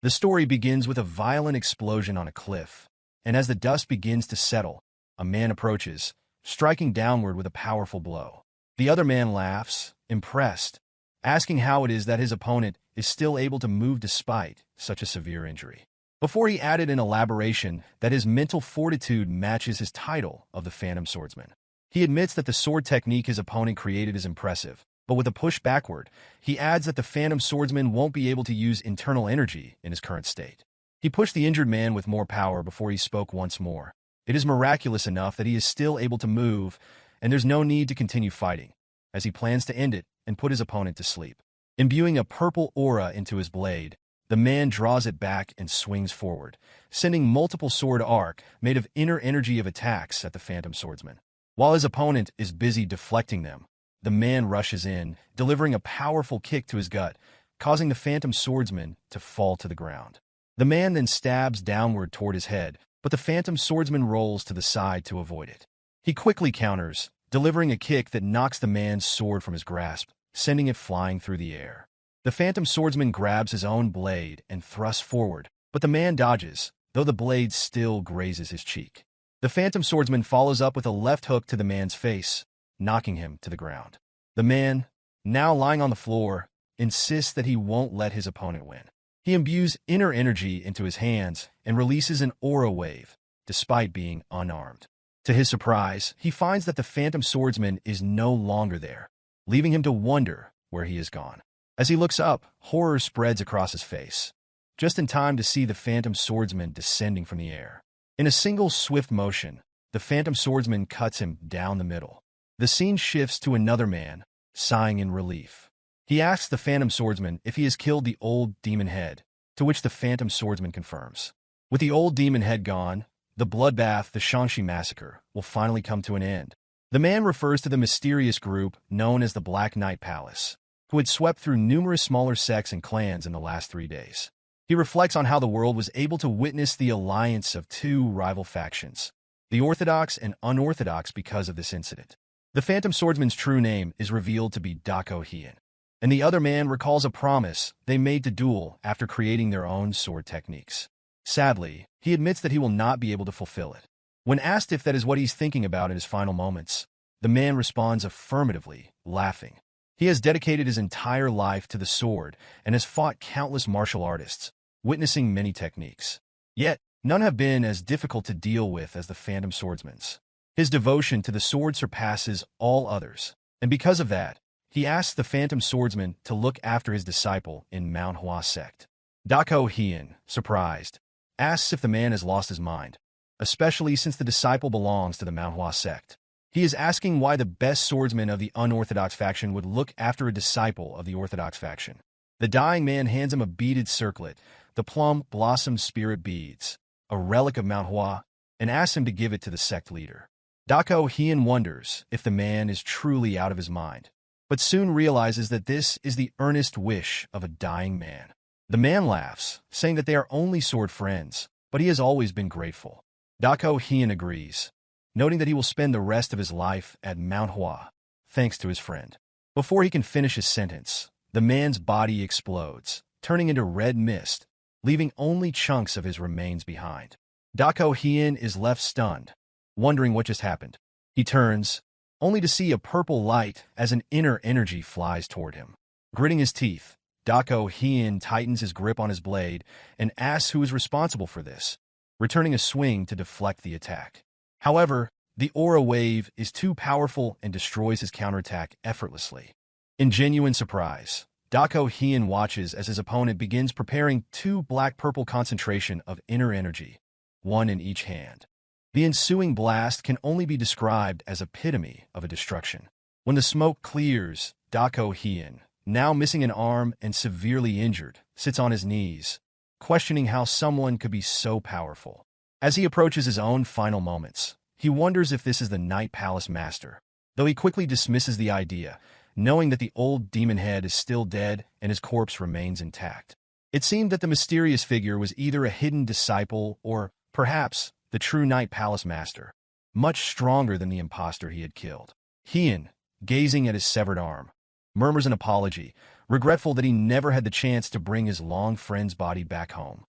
The story begins with a violent explosion on a cliff, and as the dust begins to settle, a man approaches, striking downward with a powerful blow. The other man laughs, impressed, asking how it is that his opponent is still able to move despite such a severe injury. Before he added an elaboration that his mental fortitude matches his title of the Phantom Swordsman. He admits that the sword technique his opponent created is impressive, but with a push backward, he adds that the Phantom Swordsman won't be able to use internal energy in his current state. He pushed the injured man with more power before he spoke once more. It is miraculous enough that he is still able to move, and there's no need to continue fighting, as he plans to end it and put his opponent to sleep. Imbuing a purple aura into his blade, the man draws it back and swings forward, sending multiple sword arc made of inner energy of attacks at the Phantom Swordsman. While his opponent is busy deflecting them, the man rushes in, delivering a powerful kick to his gut, causing the Phantom Swordsman to fall to the ground. The man then stabs downward toward his head, but the Phantom Swordsman rolls to the side to avoid it. He quickly counters, delivering a kick that knocks the man's sword from his grasp, sending it flying through the air. The Phantom Swordsman grabs his own blade and thrusts forward, but the man dodges, though the blade still grazes his cheek. The Phantom Swordsman follows up with a left hook to the man's face, knocking him to the ground. The man, now lying on the floor, insists that he won't let his opponent win. He imbues inner energy into his hands and releases an aura wave, despite being unarmed. To his surprise, he finds that the Phantom Swordsman is no longer there, leaving him to wonder where he has gone. As he looks up, horror spreads across his face, just in time to see the Phantom Swordsman descending from the air. In a single swift motion, the Phantom Swordsman cuts him down the middle. The scene shifts to another man, sighing in relief. He asks the Phantom Swordsman if he has killed the old demon head, to which the Phantom Swordsman confirms. With the old demon head gone, the bloodbath, the Shangxi massacre, will finally come to an end. The man refers to the mysterious group known as the Black Knight Palace, who had swept through numerous smaller sects and clans in the last 3 days. He reflects on how the world was able to witness the alliance of 2 rival factions, the Orthodox and Unorthodox, because of this incident. The Phantom Swordsman's true name is revealed to be Dako Hien, and the other man recalls a promise they made to duel after creating their own sword techniques. Sadly, he admits that he will not be able to fulfill it. When asked if that is what he's thinking about in his final moments, the man responds affirmatively, laughing. He has dedicated his entire life to the sword and has fought countless martial artists, witnessing many techniques. Yet, none have been as difficult to deal with as the Phantom Swordsman's. His devotion to the sword surpasses all others, and because of that, he asks the Phantom Swordsman to look after his disciple in Mount Hua Sect. Dako Hien, surprised, asks if the man has lost his mind, especially since the disciple belongs to the Mount Hua Sect. He is asking why the best swordsman of the unorthodox faction would look after a disciple of the orthodox faction. The dying man hands him a beaded circlet, the plum blossom spirit beads, a relic of Mount Hua, and asks him to give it to the sect leader. Dako Hien wonders if the man is truly out of his mind, but soon realizes that this is the earnest wish of a dying man. The man laughs, saying that they are only sword friends, but he has always been grateful. Dako Hien agrees, noting that he will spend the rest of his life at Mount Hua, thanks to his friend. Before he can finish his sentence, the man's body explodes, turning into red mist, leaving only chunks of his remains behind. Dako Hien is left stunned, wondering what just happened. He turns, only to see a purple light as an inner energy flies toward him. Gritting his teeth, Dako Hien tightens his grip on his blade and asks who is responsible for this, returning a swing to deflect the attack. However, the aura wave is too powerful and destroys his counterattack effortlessly. In genuine surprise, Dako Hien watches as his opponent begins preparing 2 black-purple concentration of inner energy, 1 in each hand. The ensuing blast can only be described as epitome of a destruction. When the smoke clears, Dako Hien, now missing an arm and severely injured, sits on his knees, questioning how someone could be so powerful. As he approaches his own final moments, he wonders if this is the Night Palace Master, though he quickly dismisses the idea, knowing that the old demon head is still dead and his corpse remains intact. It seemed that the mysterious figure was either a hidden disciple or, perhaps, the true Night Palace Master, much stronger than the imposter he had killed. Hien, gazing at his severed arm, murmurs an apology, regretful that he never had the chance to bring his long friend's body back home.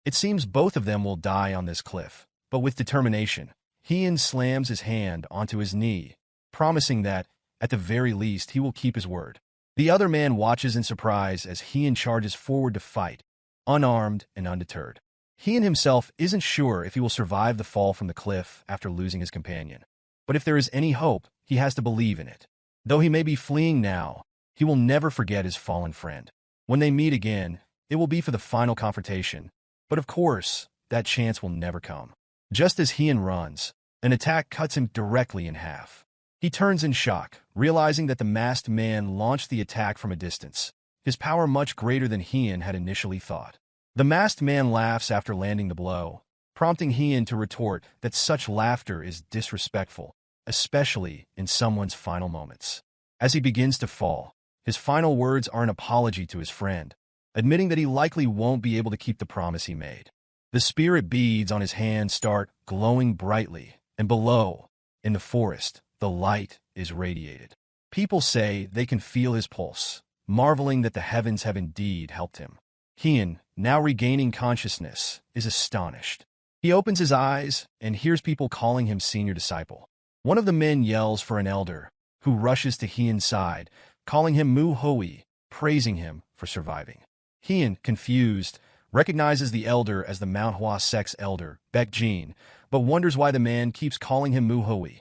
It seems both of them will die on this cliff, but with determination, Heian slams his hand onto his knee, promising that, at the very least, he will keep his word. The other man watches in surprise as Heian charges forward to fight, unarmed and undeterred. Heian himself isn't sure if he will survive the fall from the cliff after losing his companion. But if there is any hope, he has to believe in it. Though he may be fleeing now, he will never forget his fallen friend. When they meet again, it will be for the final confrontation. But of course, that chance will never come. Just as Heian runs, an attack cuts him directly in half. He turns in shock, realizing that the masked man launched the attack from a distance, his power much greater than Heian had initially thought. The masked man laughs after landing the blow, prompting Heian to retort that such laughter is disrespectful, especially in someone's final moments. As he begins to fall, his final words are an apology to his friend, admitting that he likely won't be able to keep the promise he made. The spirit beads on his hand start glowing brightly, and below, in the forest, the light is radiated. People say they can feel his pulse, marveling that the heavens have indeed helped him. Heian, now regaining consciousness, is astonished. He opens his eyes and hears people calling him senior disciple. One of the men yells for an elder, who rushes to Heian's side, calling him Manhwa, praising him for surviving. Heian, confused, recognizes the elder as the Mount Hua Sect's elder, Baekjin, but wonders why the man keeps calling him Manhwa.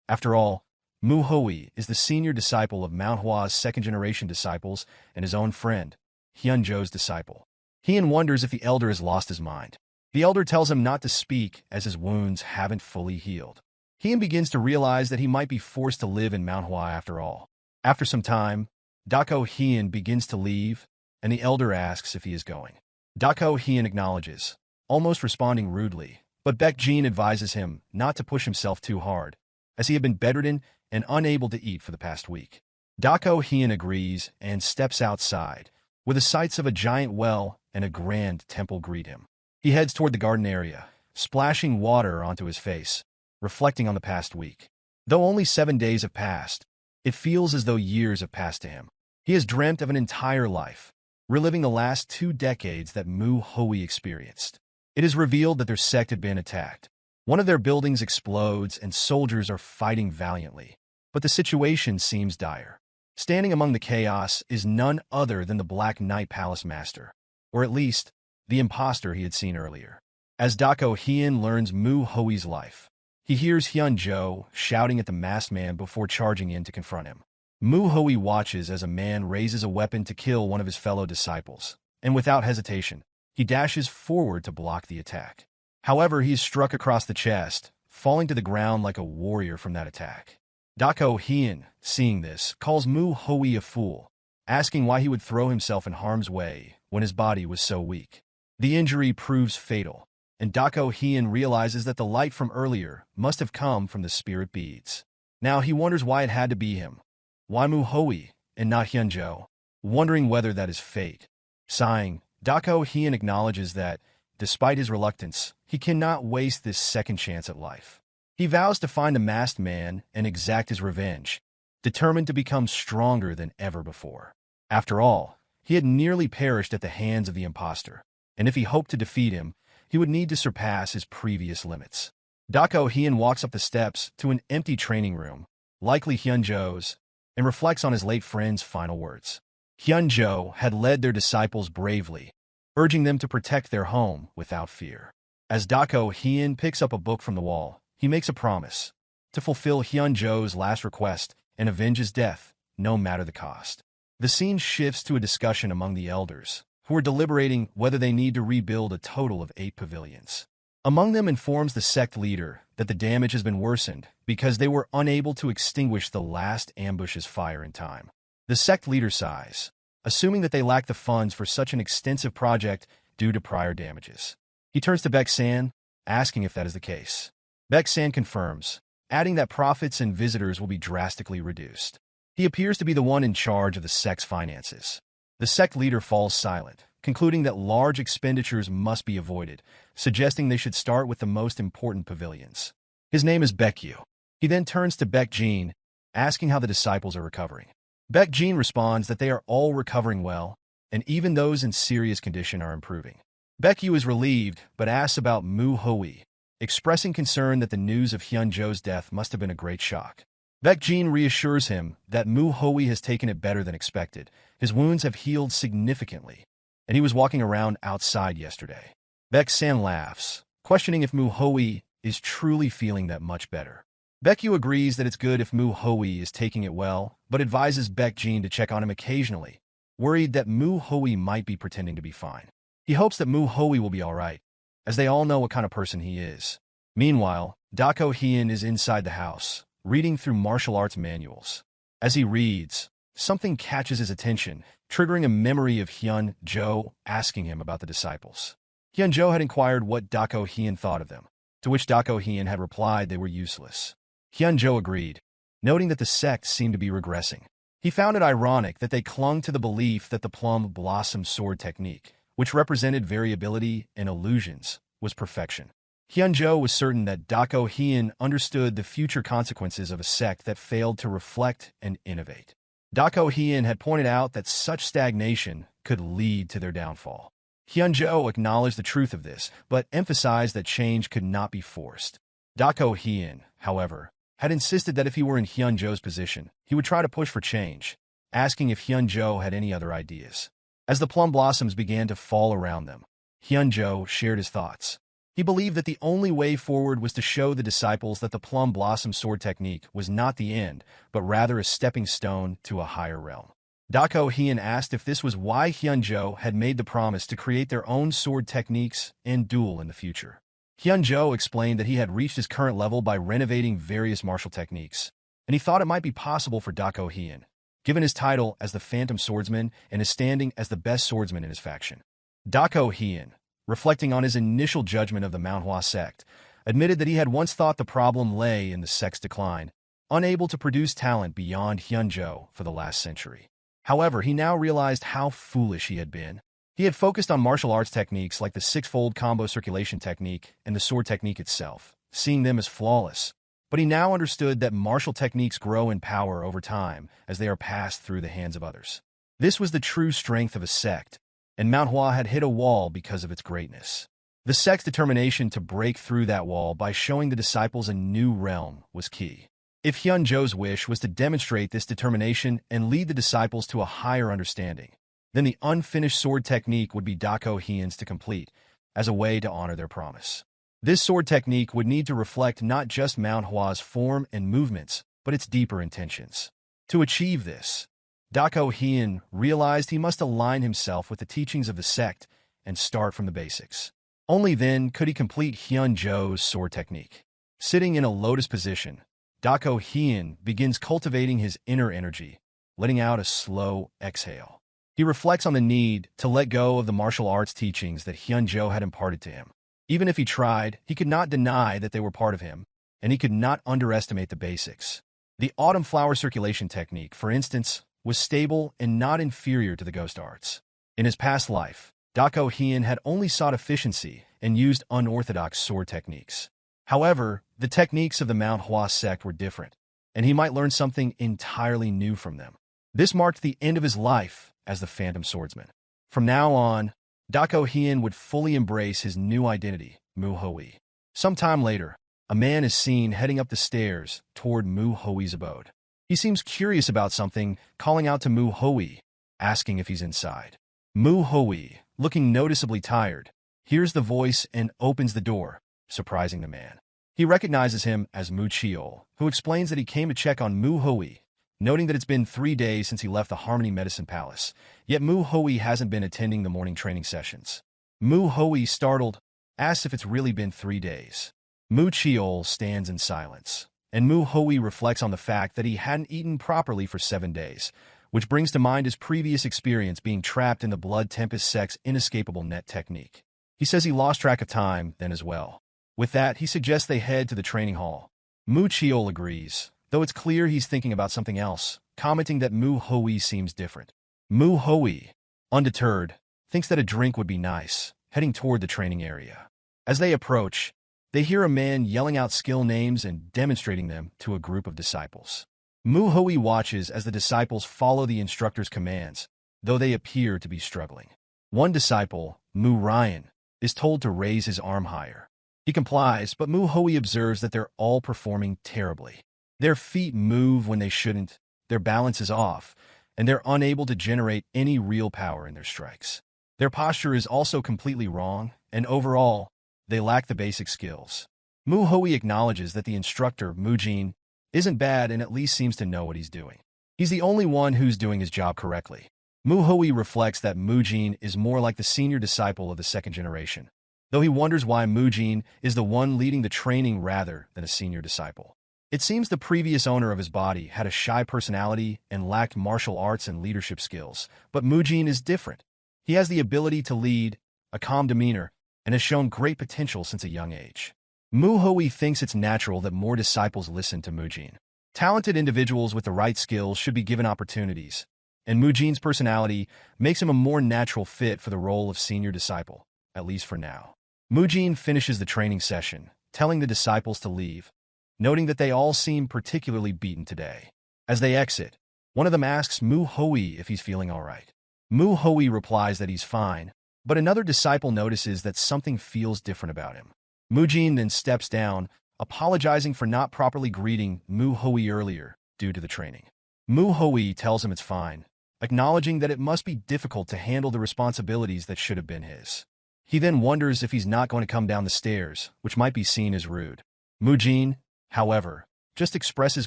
After all, Manhwa is the senior disciple of Mount Hua's second-generation disciples and his own friend, Hyunjo's disciple. Heian wonders if the elder has lost his mind. The elder tells him not to speak as his wounds haven't fully healed. Heian begins to realize that he might be forced to live in Mount Hua after all. After some time, Dako Heian begins to leave, and the elder asks if he is going. Dako Heian acknowledges, almost responding rudely, but Baekjin advises him not to push himself too hard, as he had been bedridden and unable to eat for the past week. Dako Heian agrees and steps outside, where the sights of a giant well and a grand temple greet him. He heads toward the garden area, splashing water onto his face, reflecting on the past week. Though only 7 days have passed, it feels as though years have passed to him. He has dreamt of an entire life, reliving the last 2 decades that Manhwa experienced. It is revealed that their sect had been attacked. One of their buildings explodes and soldiers are fighting valiantly, but the situation seems dire. Standing among the chaos is none other than the Black Knight Palace Master, or at least, the imposter he had seen earlier. As Dako Heian learns Manhwa's life, he hears Hyunjo shouting at the masked man before charging in to confront him. Manhwa watches as a man raises a weapon to kill one of his fellow disciples, and without hesitation, he dashes forward to block the attack. However, he is struck across the chest, falling to the ground like a warrior from that attack. Dako Heian, seeing this, calls Manhwa a fool, asking why he would throw himself in harm's way when his body was so weak. The injury proves fatal, and Dako Heian realizes that the light from earlier must have come from the spirit beads. Now he wonders why it had to be him. Why Manhwa and not Hyunjo? Wondering whether that is fate. Sighing, Dako Heian acknowledges that, despite his reluctance, he cannot waste this second chance at life. He vows to find the masked man and exact his revenge, determined to become stronger than ever before. After all, he had nearly perished at the hands of the imposter, and if he hoped to defeat him, he would need to surpass his previous limits. Dako Heian walks up the steps to an empty training room, likely Hyunjo's, and reflects on his late friend's final words. Hyunjo had led their disciples bravely, urging them to protect their home without fear. As Dako Heian picks up a book from the wall, he makes a promise to fulfill Hyunjo's last request and avenge his death, no matter the cost. The scene shifts to a discussion among the elders, who are deliberating whether they need to rebuild a total of 8 pavilions. Among them informs the sect leader that the damage has been worsened because they were unable to extinguish the last ambush's fire in time. The sect leader sighs, assuming that they lack the funds for such an extensive project due to prior damages. He turns to Baek-san, asking if that is the case. Baek-san confirms, adding that profits and visitors will be drastically reduced. He appears to be the one in charge of the sect's finances. The sect leader falls silent, concluding that large expenditures must be avoided, suggesting they should start with the most important pavilions. His name is Baekyu. He then turns to Baekjin, asking how the disciples are recovering. Baek Jin responds that they are all recovering well, and even those in serious condition are improving. Baek Yu is relieved, but asks about Mu Hui, expressing concern that the news of Hyunjo's death must have been a great shock. Baek Jin reassures him that Mu Hui has taken it better than expected. His wounds have healed significantly, and he was walking around outside yesterday. Baek San laughs, questioning if Mu Hui is truly feeling that much better. Baek Yu agrees that it's good if Mu Hui is taking it well, but advises Baek Jin to check on him occasionally, worried that Mu Hui might be pretending to be fine. He hopes that Mu Hui will be alright, as they all know what kind of person he is. Meanwhile, Dako Hien is inside the house, reading through martial arts manuals. As he reads, something catches his attention, triggering a memory of Hyunjo asking him about the disciples. Hyunjo had inquired what Dako Hien thought of them, to which Dako Hien had replied they were useless. Hyunjo agreed, noting that the sect seemed to be regressing. He found it ironic that they clung to the belief that the plum blossom sword technique, which represented variability and illusions, was perfection. Hyunjo was certain that Dako Hien understood the future consequences of a sect that failed to reflect and innovate. Dako Hien had pointed out that such stagnation could lead to their downfall. Hyunjo acknowledged the truth of this, but emphasized that change could not be forced. Dako Hien, however, had insisted that if he were in Hyunjo's position, he would try to push for change, asking if Hyunjo had any other ideas. As the plum blossoms began to fall around them, Hyunjo shared his thoughts. He believed that the only way forward was to show the disciples that the plum blossom sword technique was not the end, but rather a stepping stone to a higher realm. Dako Hien asked if this was why Hyunjo had made the promise to create their own sword techniques and duel in the future. Hyunjo explained that he had reached his current level by renovating various martial techniques, and he thought it might be possible for Dako Hien, given his title as the Phantom Swordsman and his standing as the best swordsman in his faction. Dako Hien, reflecting on his initial judgment of the Mount Hua sect, admitted that he had once thought the problem lay in the sect's decline, unable to produce talent beyond Hyunjo for the last century. However, he now realized how foolish he had been. He had focused on martial arts techniques like the six-fold combo circulation technique and the sword technique itself, seeing them as flawless. But he now understood that martial techniques grow in power over time as they are passed through the hands of others. This was the true strength of a sect, and Mount Hua had hit a wall because of its greatness. The sect's determination to break through that wall by showing the disciples a new realm was key. If Hyunjo's wish was to demonstrate this determination and lead the disciples to a higher understanding, then the unfinished sword technique would be Dako Hien's to complete, as a way to honor their promise. This sword technique would need to reflect not just Mount Hua's form and movements, but its deeper intentions. To achieve this, Dako Hien realized he must align himself with the teachings of the sect and start from the basics. Only then could he complete Hyunjo's sword technique. Sitting in a lotus position, Dako Hien begins cultivating his inner energy, letting out a slow exhale. He reflects on the need to let go of the martial arts teachings that Hyunjo had imparted to him. Even if he tried, he could not deny that they were part of him, and he could not underestimate the basics. The autumn flower circulation technique, for instance, was stable and not inferior to the ghost arts. In his past life, Dako Hien had only sought efficiency and used unorthodox sword techniques. However, the techniques of the Mount Hua sect were different, and he might learn something entirely new from them. This marked the end of his life as the Phantom Swordsman. From now on, Dako Hien would fully embrace his new identity, Mu Hui. Some time later, a man is seen heading up the stairs toward Mu Hui's abode. He seems curious about something, calling out to Mu Hui, asking if he's inside. Mu Hui, looking noticeably tired, hears the voice and opens the door, surprising the man. He recognizes him as Mu Chiol, who explains that he came to check on Mu Hui, noting that it's been 3 days since he left the Harmony Medicine Palace, yet Mu Hui hasn't been attending the morning training sessions. Mu Hui, startled, asks if it's really been 3 days. Mu Chiol stands in silence, and Mu Hui reflects on the fact that he hadn't eaten properly for 7 days, which brings to mind his previous experience being trapped in the Blood Tempest Sect's inescapable net technique. He says he lost track of time then as well. With that, he suggests they head to the training hall. Mu Chiol agrees, though it's clear he's thinking about something else, commenting that Mu Hui seems different. Mu Hui, undeterred, thinks that a drink would be nice, heading toward the training area. As they approach, they hear a man yelling out skill names and demonstrating them to a group of disciples. Mu Hui watches as the disciples follow the instructor's commands, though they appear to be struggling. One disciple, Mu Ryan, is told to raise his arm higher. He complies, but Mu Hui observes that they're all performing terribly. Their feet move when they shouldn't, their balance is off, and they're unable to generate any real power in their strikes. Their posture is also completely wrong, and overall, they lack the basic skills. Mu Hui acknowledges that the instructor, Mu Jin, isn't bad and at least seems to know what he's doing. He's the only one who's doing his job correctly. Mu Hui reflects that Mu Jin is more like the senior disciple of the second generation, though he wonders why Mu Jin is the one leading the training rather than a senior disciple. It seems the previous owner of his body had a shy personality and lacked martial arts and leadership skills, but Mu Jin is different. He has the ability to lead, a calm demeanor, and has shown great potential since a young age. Mu Hui thinks it's natural that more disciples listen to Mu Jin. Talented individuals with the right skills should be given opportunities, and Mu Jin's personality makes him a more natural fit for the role of senior disciple, at least for now. Mu Jin finishes the training session, telling the disciples to leave, noting that they all seem particularly beaten today. As they exit, one of them asks Mu Hui if he's feeling all right. Mu Hui replies that he's fine, but another disciple notices that something feels different about him. Mu Jin then steps down, apologizing for not properly greeting Mu Hui earlier due to the training. Mu Hui tells him it's fine, acknowledging that it must be difficult to handle the responsibilities that should have been his. He then wonders if he's not going to come down the stairs, which might be seen as rude. Mu Jin, however, just expresses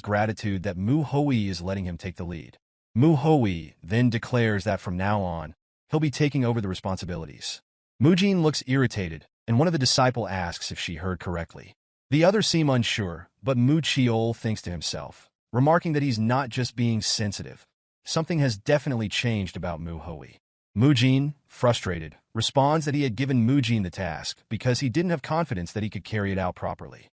gratitude that Mu Hui is letting him take the lead. Mu Hui then declares that from now on, he'll be taking over the responsibilities. Mu Jin looks irritated, and one of the disciples asks if she heard correctly. The others seem unsure, but Mu Chiol thinks to himself, remarking that he's not just being sensitive. Something has definitely changed about Mu Hui. Mu Jin, frustrated, responds that he had given Mu Jin the task because he didn't have confidence that he could carry it out properly.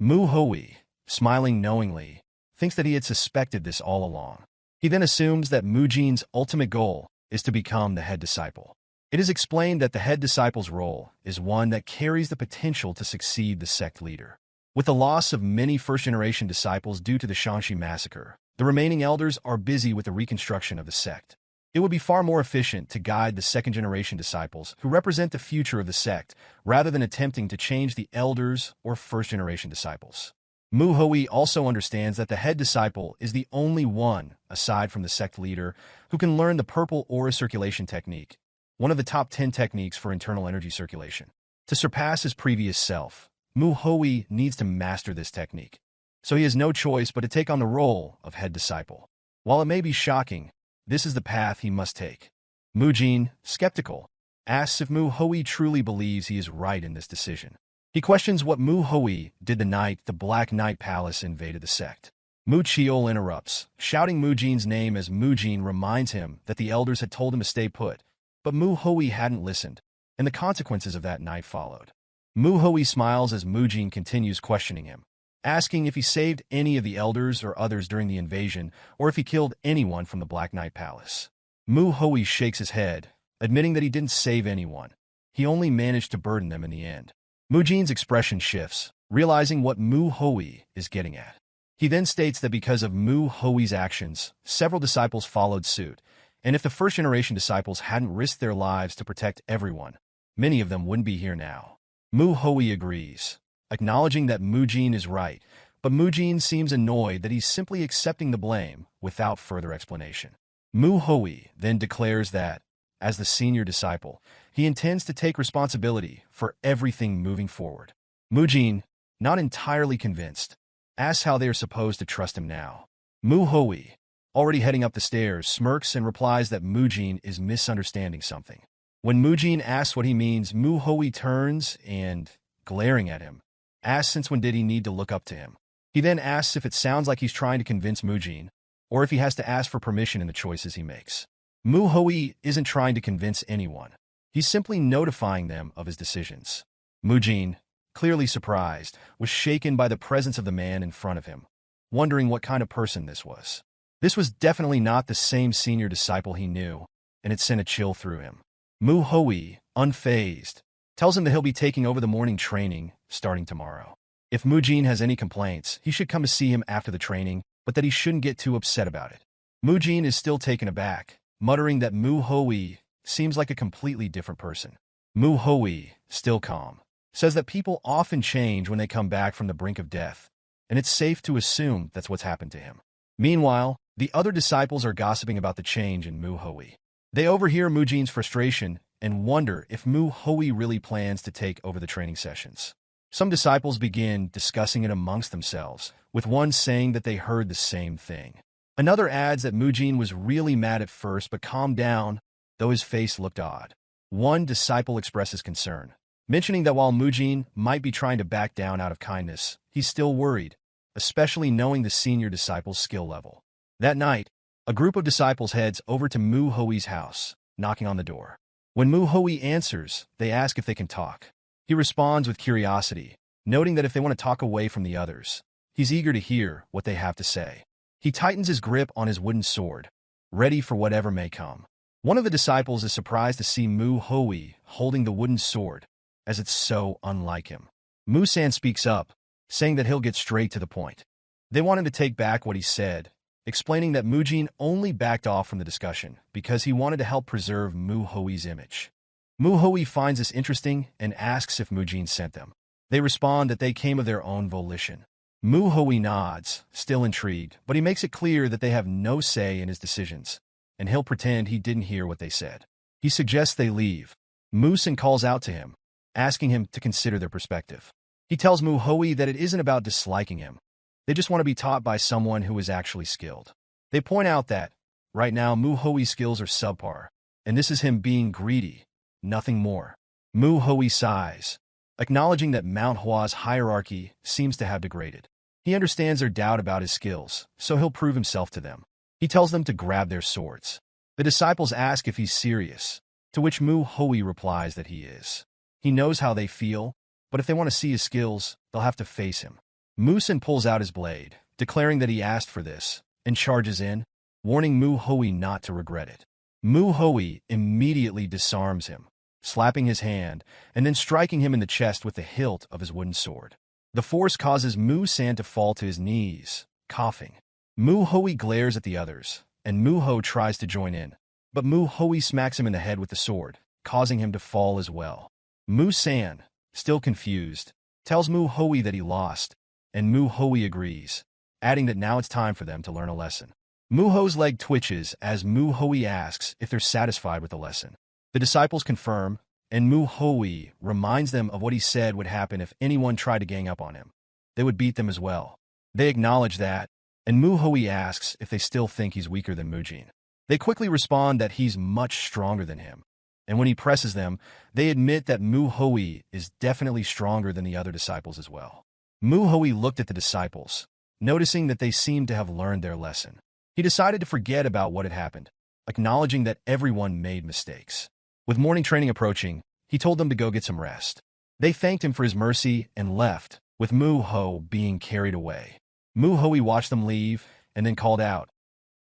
Mu Hui, smiling knowingly, thinks that he had suspected this all along. He then assumes that Mu Jin's ultimate goal is to become the head disciple. It is explained that the head disciple's role is one that carries the potential to succeed the sect leader. With the loss of many first-generation disciples due to the Shangxi massacre, the remaining elders are busy with the reconstruction of the sect. It would be far more efficient to guide the second-generation disciples who represent the future of the sect rather than attempting to change the elders or first-generation disciples. Mu Hui also understands that the head disciple is the only one, aside from the sect leader, who can learn the purple aura circulation technique, one of the top 10 techniques for internal energy circulation. To surpass his previous self, Mu Hui needs to master this technique, so he has no choice but to take on the role of head disciple. While it may be shocking, this is the path he must take. Mu Jin, skeptical, asks if Mu Hui truly believes he is right in this decision. He questions what Mu Hui did the night the Black Knight Palace invaded the sect. Mu Chiol interrupts, shouting Mu Jin's name as Mu Jin reminds him that the elders had told him to stay put, but Mu Hui hadn't listened, and the consequences of that night followed. Mu Hui smiles as Mu Jin continues questioning him, asking if he saved any of the elders or others during the invasion, or if he killed anyone from the Black Knight Palace. Mu Hui shakes his head, admitting that he didn't save anyone. He only managed to burden them in the end. Mu Jin's expression shifts, realizing what Mu Hui is getting at. He then states that because of Mu Hui's actions, several disciples followed suit, and if the first-generation disciples hadn't risked their lives to protect everyone, many of them wouldn't be here now. Mu Hui agrees, acknowledging that Mu Jin is right, but Mu Jin seems annoyed that he's simply accepting the blame without further explanation. Mu Hui then declares that, as the senior disciple, he intends to take responsibility for everything moving forward. Mu Jin, not entirely convinced, asks how they are supposed to trust him now. Mu Hui, already heading up the stairs, smirks and replies that Mu Jin is misunderstanding something. When Mu Jin asks what he means, Mu Hui turns and, glaring at him, asks since when did he need to look up to him. He then asks if it sounds like he's trying to convince Mu Jin, or if he has to ask for permission in the choices he makes. Mu Hui isn't trying to convince anyone. He's simply notifying them of his decisions. Mu Jin, clearly surprised, was shaken by the presence of the man in front of him, wondering what kind of person this was. This was definitely not the same senior disciple he knew, and it sent a chill through him. Mu Hui, unfazed, tells him that he'll be taking over the morning training starting tomorrow. If Mu Jin has any complaints, he should come to see him after the training, but that he shouldn't get too upset about it. Mu Jin is still taken aback, muttering that Mu Hui seems like a completely different person. Mu Hui, still calm, says that people often change when they come back from the brink of death, and it's safe to assume that's what's happened to him. Meanwhile, the other disciples are gossiping about the change in Mu Hui. They overhear Mu Jin's frustration and wonder if Mu Hui really plans to take over the training sessions. Some disciples begin discussing it amongst themselves, with one saying that they heard the same thing. Another adds that Mu Jin was really mad at first but calmed down, though his face looked odd. One disciple expresses concern, mentioning that while Mu Jin might be trying to back down out of kindness, he's still worried, especially knowing the senior disciple's skill level. That night, a group of disciples heads over to Mu Hui's house, knocking on the door. When Mu Hui answers, they ask if they can talk. He responds with curiosity, noting that if they want to talk away from the others, he's eager to hear what they have to say. He tightens his grip on his wooden sword, ready for whatever may come. One of the disciples is surprised to see Mu Hui holding the wooden sword, as it's so unlike him. Mu-san speaks up, saying that he'll get straight to the point. They want him to take back what he said, explaining that Mu Jin only backed off from the discussion because he wanted to help preserve Mu Hui's image. Mu Hui finds this interesting and asks if Mu Jin sent them. They respond that they came of their own volition. Mu Hui nods, still intrigued, but he makes it clear that they have no say in his decisions, and he'll pretend he didn't hear what they said. He suggests they leave. Mu-san calls out to him, asking him to consider their perspective. He tells Mu Hui that it isn't about disliking him. They just want to be taught by someone who is actually skilled. They point out that, right now, Mu Hui's skills are subpar, and this is him being greedy, nothing more. Mu Hui sighs, acknowledging that Mount Hua's hierarchy seems to have degraded. He understands their doubt about his skills, so he'll prove himself to them. He tells them to grab their swords. The disciples ask if he's serious, to which Mu Hui replies that he is. He knows how they feel, but if they want to see his skills, they'll have to face him. Mu-san pulls out his blade, declaring that he asked for this, and charges in, warning Mu Hui not to regret it. Mu Hui immediately disarms him, slapping his hand, and then striking him in the chest with the hilt of his wooden sword. The force causes Mu-san to fall to his knees, coughing. Mu Hui glares at the others, and Mu Ho tries to join in, but Mu Hui smacks him in the head with the sword, causing him to fall as well. Mu-san, still confused, tells Mu Hui that he lost, and Mu Hui agrees, adding that now it's time for them to learn a lesson. Mu Ho's leg twitches as Mu Hui asks if they're satisfied with the lesson. The disciples confirm, and Mu Hui reminds them of what he said would happen if anyone tried to gang up on him. They would beat them as well. They acknowledge that, and Mu Hui asks if they still think he's weaker than Mu Jin. They quickly respond that he's much stronger than him, and when he presses them, they admit that Mu Hui is definitely stronger than the other disciples as well. Mu Hui looked at the disciples, noticing that they seemed to have learned their lesson. He decided to forget about what had happened, acknowledging that everyone made mistakes. With morning training approaching, he told them to go get some rest. They thanked him for his mercy and left, with Mu Ho being carried away. Mu Hui watched them leave and then called out,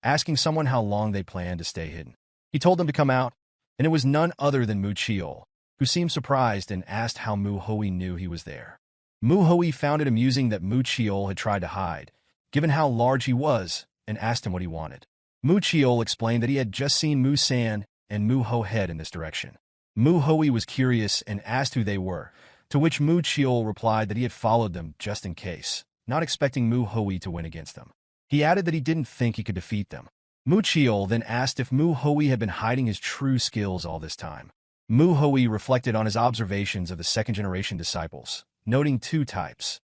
asking someone how long they planned to stay hidden. He told them to come out, and it was none other than Mu Chiol, who seemed surprised and asked how Mu Hui knew he was there. Mu Hui found it amusing that Mu Chiol had tried to hide, given how large he was, and asked him what he wanted. Mu Chiol explained that he had just seen Mu San and Mu Ho head in this direction. Mu Hui was curious and asked who they were, to which Mu Chiol replied that he had followed them just in case, not expecting Mu Hui to win against them. He added that he didn't think he could defeat them. Mu Chiol then asked if Mu Hui had been hiding his true skills all this time. Mu Hui reflected on his observations of the second-generation disciples, noting two types: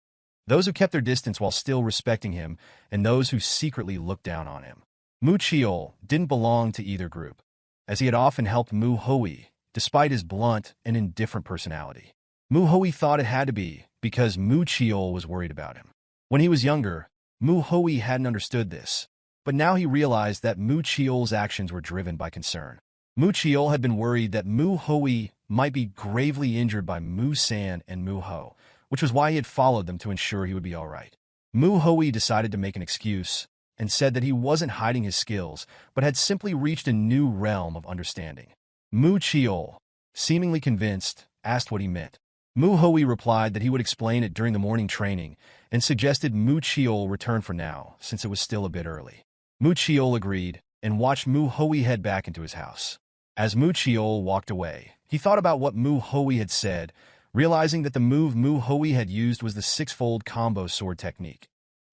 those who kept their distance while still respecting him, and those who secretly looked down on him. Mu Chiol didn't belong to either group, as he had often helped Mu Hui, despite his blunt and indifferent personality. Mu Hui thought it had to be because Mu Chiol was worried about him. When he was younger, Mu Hui hadn't understood this, but now he realized that Mu Chiol's actions were driven by concern. Mu Chiol had been worried that Mu Hui might be gravely injured by Mu San and Mu Ho, which was why he had followed them to ensure he would be all right. Mu Hui decided to make an excuse and said that he wasn't hiding his skills, but had simply reached a new realm of understanding. Mu Chiol, seemingly convinced, asked what he meant. Mu Hui replied that he would explain it during the morning training and suggested Mu Chiol return for now, since it was still a bit early. Mu Chiol agreed and watched Mu Hui head back into his house. As Mu Chiol walked away, he thought about what Mu Hui had said, realizing that the move Mu Hui had used was the six-fold combo sword technique,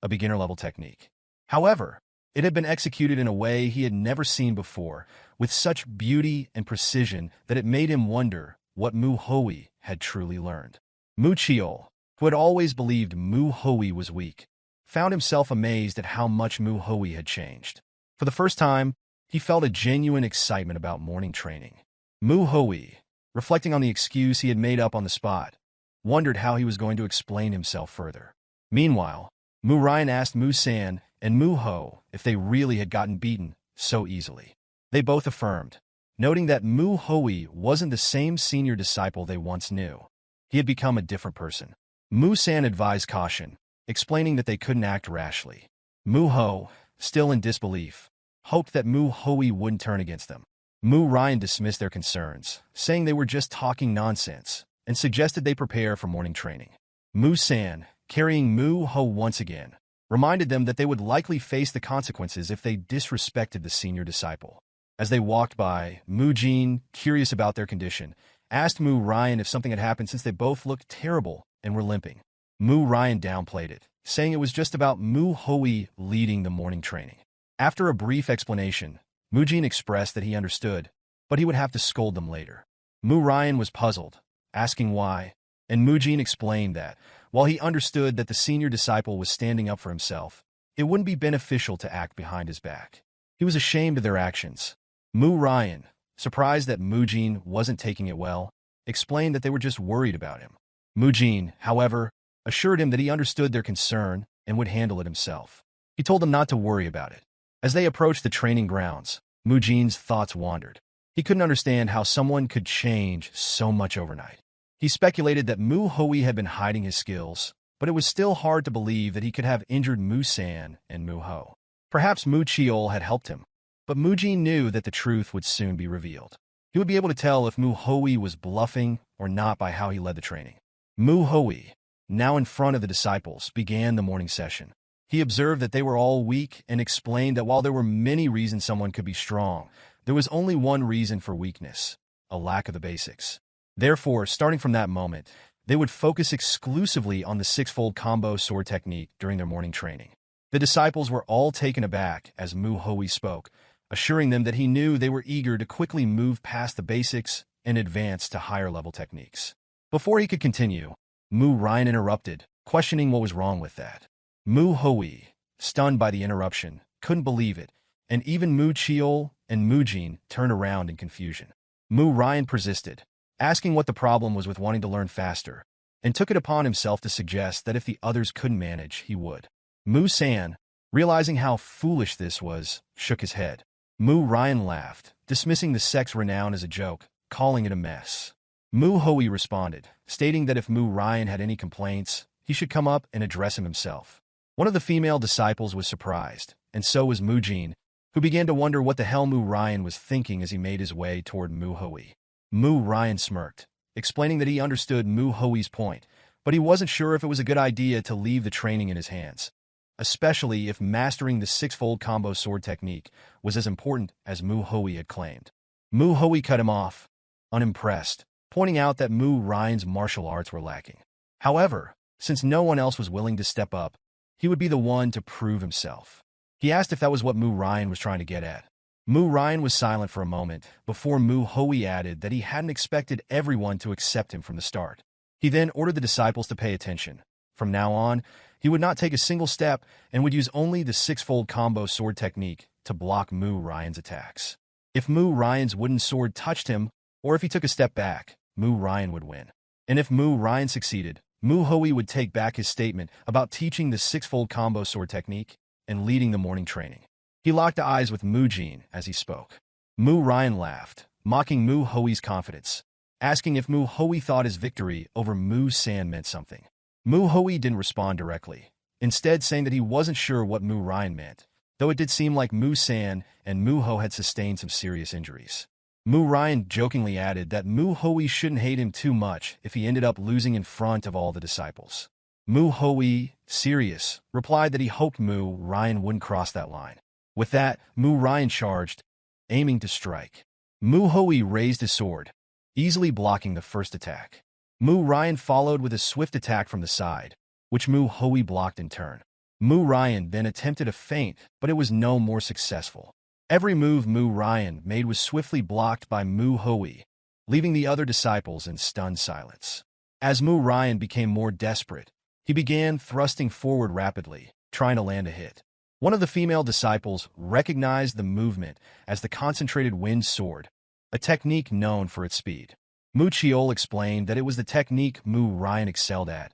a beginner-level technique. However, it had been executed in a way he had never seen before, with such beauty and precision that it made him wonder what Mu Hui had truly learned. Mu Chiol, who had always believed Mu Hui was weak, found himself amazed at how much Mu Hui had changed. For the first time, he felt a genuine excitement about morning training. Mu Hui, reflecting on the excuse he had made up on the spot, wondered how he was going to explain himself further. Meanwhile, Mu Ryan asked Mu San and Mu Ho if they really had gotten beaten so easily. They both affirmed, noting that Mu Hui wasn't the same senior disciple they once knew. He had become a different person. Mu San advised caution, explaining that they couldn't act rashly. Mu Ho, still in disbelief, hoped that Mu Hui wouldn't turn against them. Mu Ryan dismissed their concerns, saying they were just talking nonsense, and suggested they prepare for morning training. Mu San, carrying Mu Ho once again, reminded them that they would likely face the consequences if they disrespected the senior disciple. As they walked by, Mu Jin, curious about their condition, asked Mu Ryan if something had happened since they both looked terrible and were limping. Mu Ryan downplayed it, saying it was just about Mu Hui leading the morning training. After a brief explanation, Mu Jin expressed that he understood, but he would have to scold them later. Mu Ryan was puzzled, asking why, and Mu Jin explained that, while he understood that the senior disciple was standing up for himself, it wouldn't be beneficial to act behind his back. He was ashamed of their actions. Mu Ryan, surprised that Mu Jin wasn't taking it well, explained that they were just worried about him. Mu Jin, however, assured him that he understood their concern and would handle it himself. He told them not to worry about it. As they approached the training grounds, Mu Jin's thoughts wandered. He couldn't understand how someone could change so much overnight. He speculated that Mu Hui had been hiding his skills, but it was still hard to believe that he could have injured Mu San and Mu Ho. Perhaps Mu Chiol had helped him, but Mu Jin knew that the truth would soon be revealed. He would be able to tell if Mu Hui was bluffing or not by how he led the training. Mu Hui, now in front of the disciples, began the morning session. He observed that they were all weak and explained that while there were many reasons someone could be strong, there was only one reason for weakness: a lack of the basics. Therefore, starting from that moment, they would focus exclusively on the six-fold combo sword technique during their morning training. The disciples were all taken aback as Mu Hui spoke, assuring them that he knew they were eager to quickly move past the basics and advance to higher-level techniques. Before he could continue, Mu Ryan interrupted, questioning what was wrong with that. Mu Hui, stunned by the interruption, couldn't believe it, and even Mu Chiol and Mu Jin turned around in confusion. Mu Ryan persisted, asking what the problem was with wanting to learn faster, and took it upon himself to suggest that if the others couldn't manage, he would. Mu San, realizing how foolish this was, shook his head. Mu Ryan laughed, dismissing the sect's renown as a joke, calling it a mess. Mu Hui responded, stating that if Mu Ryan had any complaints, he should come up and address him himself. One of the female disciples was surprised, and so was Mu Jin, who began to wonder what the hell Mu Ryan was thinking as he made his way toward Mu Hui. Mu Ryan smirked, explaining that he understood Mu Hui's point, but he wasn't sure if it was a good idea to leave the training in his hands, especially if mastering the six-fold combo sword technique was as important as Mu Hui had claimed. Mu Hui cut him off, unimpressed, pointing out that Mu Ryan's martial arts were lacking. However, since no one else was willing to step up, he would be the one to prove himself. He asked if that was what Mu Ryan was trying to get at. Mu Ryan was silent for a moment before Mu Hui added that he hadn't expected everyone to accept him from the start. He then ordered the disciples to pay attention. From now on, he would not take a single step and would use only the six-fold combo sword technique to block Mu Ryan's attacks. If Mu Ryan's wooden sword touched him, or if he took a step back, Mu Ryan would win. And if Mu Ryan succeeded, Mu Hui would take back his statement about teaching the six-fold combo sword technique and leading the morning training. He locked eyes with Mu Jin as he spoke. Mu Ryan laughed, mocking Mu Hui's confidence, asking if Mu Hui thought his victory over Mu San meant something. Mu Hui didn't respond directly, instead saying that he wasn't sure what Mu Ryan meant, though it did seem like Mu San and Mu Ho had sustained some serious injuries. Mu Ryan jokingly added that Mu Hui shouldn't hate him too much if he ended up losing in front of all the disciples. Mu Hui, serious, replied that he hoped Mu Ryan wouldn't cross that line. With that, Mu Ryan charged, aiming to strike. Mu Hui raised his sword, easily blocking the first attack. Mu Ryan followed with a swift attack from the side, which Mu Hui blocked in turn. Mu Ryan then attempted a feint, but it was no more successful. Every move Mu Ryan made was swiftly blocked by Mu Hui, leaving the other disciples in stunned silence. As Mu Ryan became more desperate, he began thrusting forward rapidly, trying to land a hit. One of the female disciples recognized the movement as the concentrated wind sword, a technique known for its speed. Mu Chiol explained that it was the technique Mu Ryan excelled at,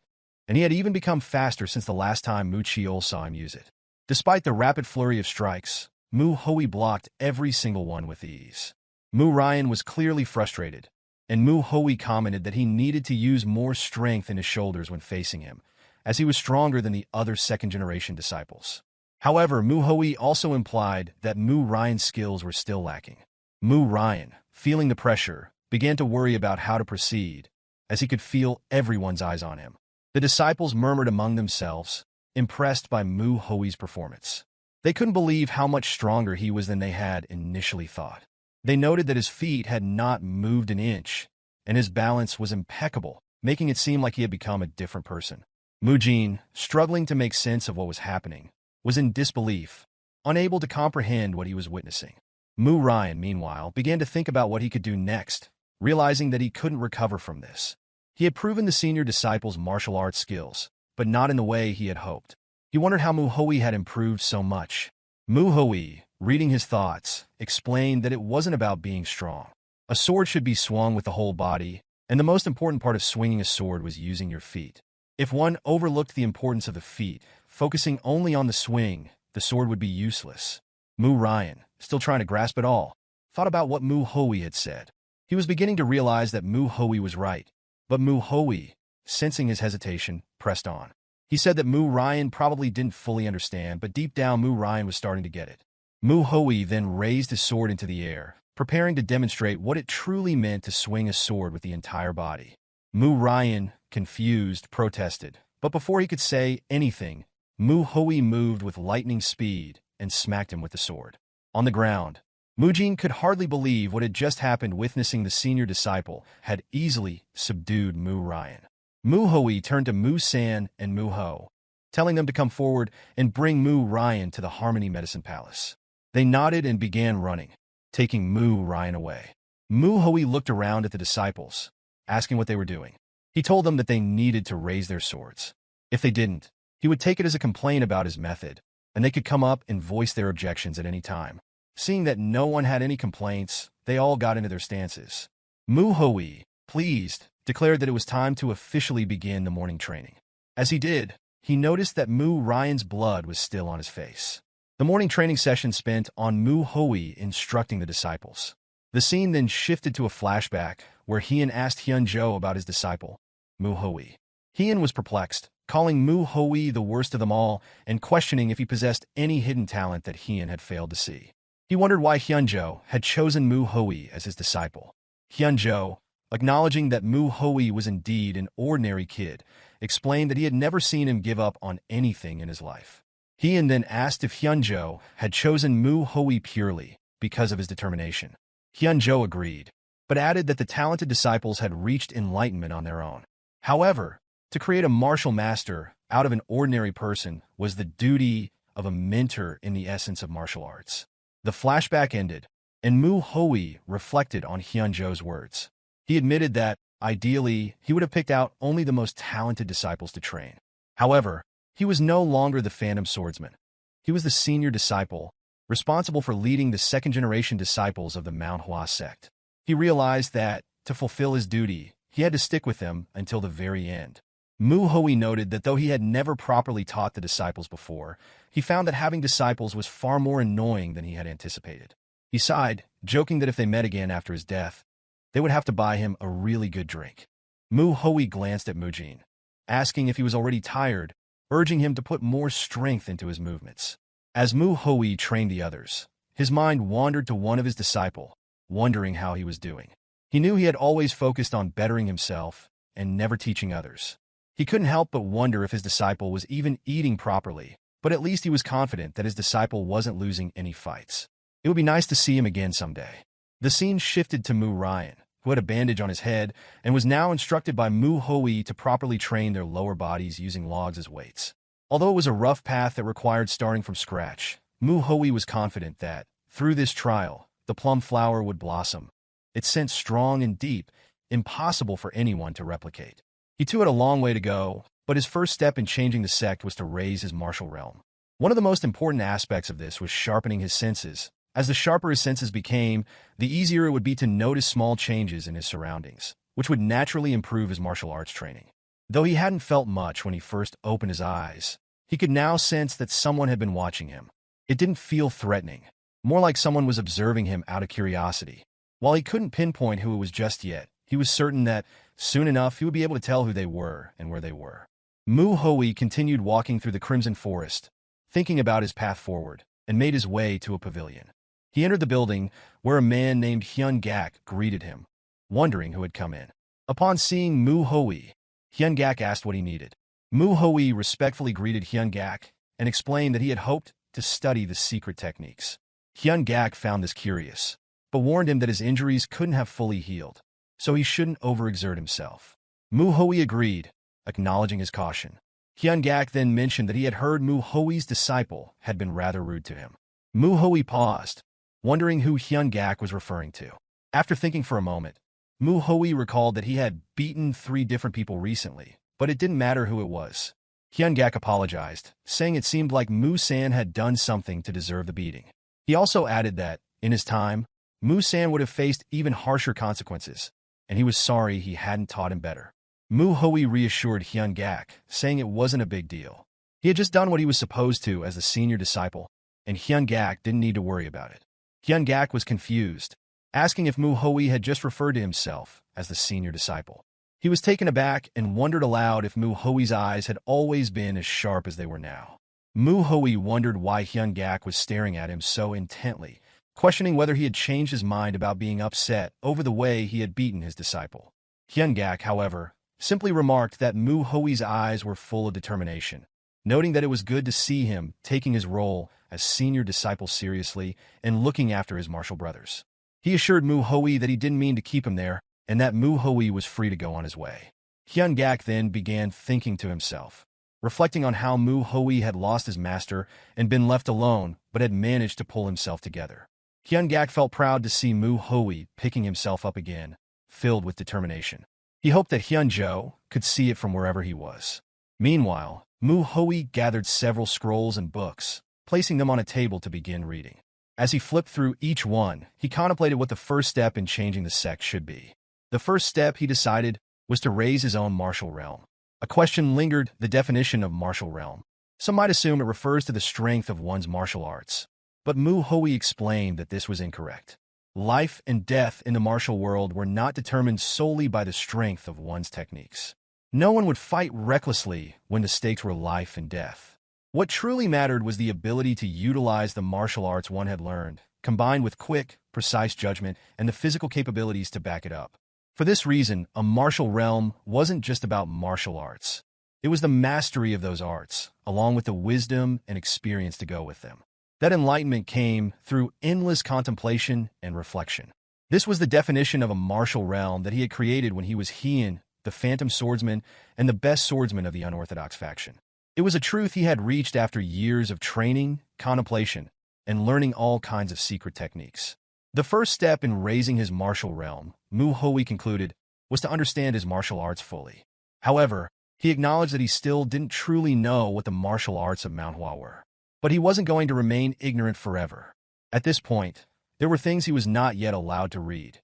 and he had even become faster since the last time Mu Chiol saw him use it. Despite the rapid flurry of strikes, Mu Hui blocked every single one with ease. Mu Ryan was clearly frustrated, and Mu Hui commented that he needed to use more strength in his shoulders when facing him, as he was stronger than the other second-generation disciples. However, Mu Hui also implied that Mu Ryan's skills were still lacking. Mu Ryan, feeling the pressure, began to worry about how to proceed, as he could feel everyone's eyes on him. The disciples murmured among themselves, impressed by Mu Hui's performance. They couldn't believe how much stronger he was than they had initially thought. They noted that his feet had not moved an inch, and his balance was impeccable, making it seem like he had become a different person. Mu Jin, struggling to make sense of what was happening, was in disbelief, unable to comprehend what he was witnessing. Mu Ryan, meanwhile, began to think about what he could do next, realizing that he couldn't recover from this. He had proven the senior disciples' martial arts skills, but not in the way he had hoped. He wondered how Mu Hui had improved so much. Mu Hui, reading his thoughts, explained that it wasn't about being strong. A sword should be swung with the whole body, and the most important part of swinging a sword was using your feet. If one overlooked the importance of the feet, focusing only on the swing, the sword would be useless. Mu Ryan, still trying to grasp it all, thought about what Mu Hui had said. He was beginning to realize that Mu Hui was right, but Mu Hui, sensing his hesitation, pressed on. He said that Mu Ryan probably didn't fully understand, but deep down Mu Ryan was starting to get it. Mu Hui then raised his sword into the air, preparing to demonstrate what it truly meant to swing a sword with the entire body. Mu Ryan, confused, protested, but before he could say anything, Mu Hui moved with lightning speed and smacked him with the sword. On the ground, Mu Jin could hardly believe what had just happened, witnessing the senior disciple had easily subdued Mu Ryan. Mu Hui turned to Mu San and Mu Ho, telling them to come forward and bring Mu Ryan to the Harmony Medicine Palace. They nodded and began running, taking Mu Ryan away. Mu Hui looked around at the disciples, asking what they were doing. He told them that they needed to raise their swords. If they didn't, he would take it as a complaint about his method, and they could come up and voice their objections at any time. Seeing that no one had any complaints, they all got into their stances. Mu Hui, pleased, declared that it was time to officially begin the morning training. As he did, he noticed that Mu Ryan's blood was still on his face. The morning training session spent on Mu Hui instructing the disciples. The scene then shifted to a flashback where Hien asked Hyunjo about his disciple, Mu Hui. Hien was perplexed, calling Mu Hui the worst of them all and questioning if he possessed any hidden talent that Hien had failed to see. He wondered why Hyunjo had chosen Mu Hui as his disciple. Hyunjo, acknowledging that Mu Hui was indeed an ordinary kid, explained that he had never seen him give up on anything in his life. Hien then asked if Hyunjo had chosen Mu Hui purely because of his determination. Hyunjo agreed, but added that the talented disciples had reached enlightenment on their own. However, to create a martial master out of an ordinary person was the duty of a mentor in the essence of martial arts. The flashback ended, and Mu Hui reflected on Hyunjo's words. He admitted that, ideally, he would have picked out only the most talented disciples to train. However, he was no longer the Phantom Swordsman. He was the senior disciple, responsible for leading the second-generation disciples of the Mount Hua Sect. He realized that, to fulfill his duty, he had to stick with them until the very end. Mu Hui noted that though he had never properly taught the disciples before, he found that having disciples was far more annoying than he had anticipated. He sighed, joking that if they met again after his death, they would have to buy him a really good drink. Mu Hui glanced at Mu Jin, asking if he was already tired, urging him to put more strength into his movements. As Mu Hui trained the others, his mind wandered to one of his disciples, wondering how he was doing. He knew he had always focused on bettering himself and never teaching others. He couldn't help but wonder if his disciple was even eating properly, but at least he was confident that his disciple wasn't losing any fights. It would be nice to see him again someday. The scene shifted to Mu Ryan, who had a bandage on his head and was now instructed by Mu Hoi to properly train their lower bodies using logs as weights. Although it was a rough path that required starting from scratch, Mu Hoi was confident that, through this trial, the plum flower would blossom. Its scent strong and deep, impossible for anyone to replicate. He too had a long way to go, but his first step in changing the sect was to raise his martial realm. One of the most important aspects of this was sharpening his senses. As the sharper his senses became, the easier it would be to notice small changes in his surroundings, which would naturally improve his martial arts training. Though he hadn't felt much when he first opened his eyes, he could now sense that someone had been watching him. It didn't feel threatening, more like someone was observing him out of curiosity. While he couldn't pinpoint who it was just yet, he was certain that, soon enough, he would be able to tell who they were and where they were. Mu Hoi continued walking through the Crimson Forest, thinking about his path forward, and made his way to a pavilion. He entered the building, where a man named Hyun Gak greeted him, wondering who had come in. Upon seeing Mu Hoi, Hyun Gak asked what he needed. Mu Hoi respectfully greeted Hyun Gak and explained that he had hoped to study the secret techniques. Hyun Gak found this curious, but warned him that his injuries couldn't have fully healed, so he shouldn't overexert himself. Mu Hoi agreed, acknowledging his caution. Hyun Gak then mentioned that he had heard Mu Hoi's disciple had been rather rude to him. Mu Hoi paused, wondering who Hyun Gak was referring to. After thinking for a moment, Mu Hoi recalled that he had beaten 3 different people recently, but it didn't matter who it was. Hyun Gak apologized, saying it seemed like Mu-san had done something to deserve the beating. He also added that, in his time, Mu-san would have faced even harsher consequences, and he was sorry he hadn't taught him better. Mu Hoi reassured Hyun Gak, saying it wasn't a big deal. He had just done what he was supposed to as the senior disciple, and Hyun Gak didn't need to worry about it. Hyun Gak was confused, asking if Mu Hoi had just referred to himself as the senior disciple. He was taken aback and wondered aloud if Mu Hoi's eyes had always been as sharp as they were now. Mu Hoi wondered why Hyun Gak was staring at him so intently, questioning whether he had changed his mind about being upset over the way he had beaten his disciple. Hyun Gak, however, simply remarked that Mu Hoi's eyes were full of determination, noting that it was good to see him taking his role as senior disciple seriously and looking after his martial brothers. He assured Mu Hoi that he didn't mean to keep him there, and that Mu Hoi was free to go on his way. Hyun Gak then began thinking to himself, reflecting on how Mu Hoi had lost his master and been left alone, but had managed to pull himself together. Hyun Gak felt proud to see Mu Hoi picking himself up again, filled with determination. He hoped that Hyun Jo could see it from wherever he was. Meanwhile, Mu Hoi gathered several scrolls and books, placing them on a table to begin reading. As he flipped through each one, he contemplated what the first step in changing the sect should be. The first step, he decided, was to raise his own martial realm. A question lingered: the definition of martial realm. Some might assume it refers to the strength of one's martial arts, but Mu Hoi explained that this was incorrect. Life and death in the martial world were not determined solely by the strength of one's techniques. No one would fight recklessly when the stakes were life and death. What truly mattered was the ability to utilize the martial arts one had learned, combined with quick, precise judgment and the physical capabilities to back it up. For this reason, a martial realm wasn't just about martial arts. It was the mastery of those arts, along with the wisdom and experience to go with them. That enlightenment came through endless contemplation and reflection. This was the definition of a martial realm that he had created when he was Heian, the Phantom Swordsman, and the best swordsman of the unorthodox faction. It was a truth he had reached after years of training, contemplation, and learning all kinds of secret techniques. The first step in raising his martial realm, Mu Hoi concluded, was to understand his martial arts fully. However, he acknowledged that he still didn't truly know what the martial arts of Mount Hua were. But he wasn't going to remain ignorant forever. At this point, there were things he was not yet allowed to read.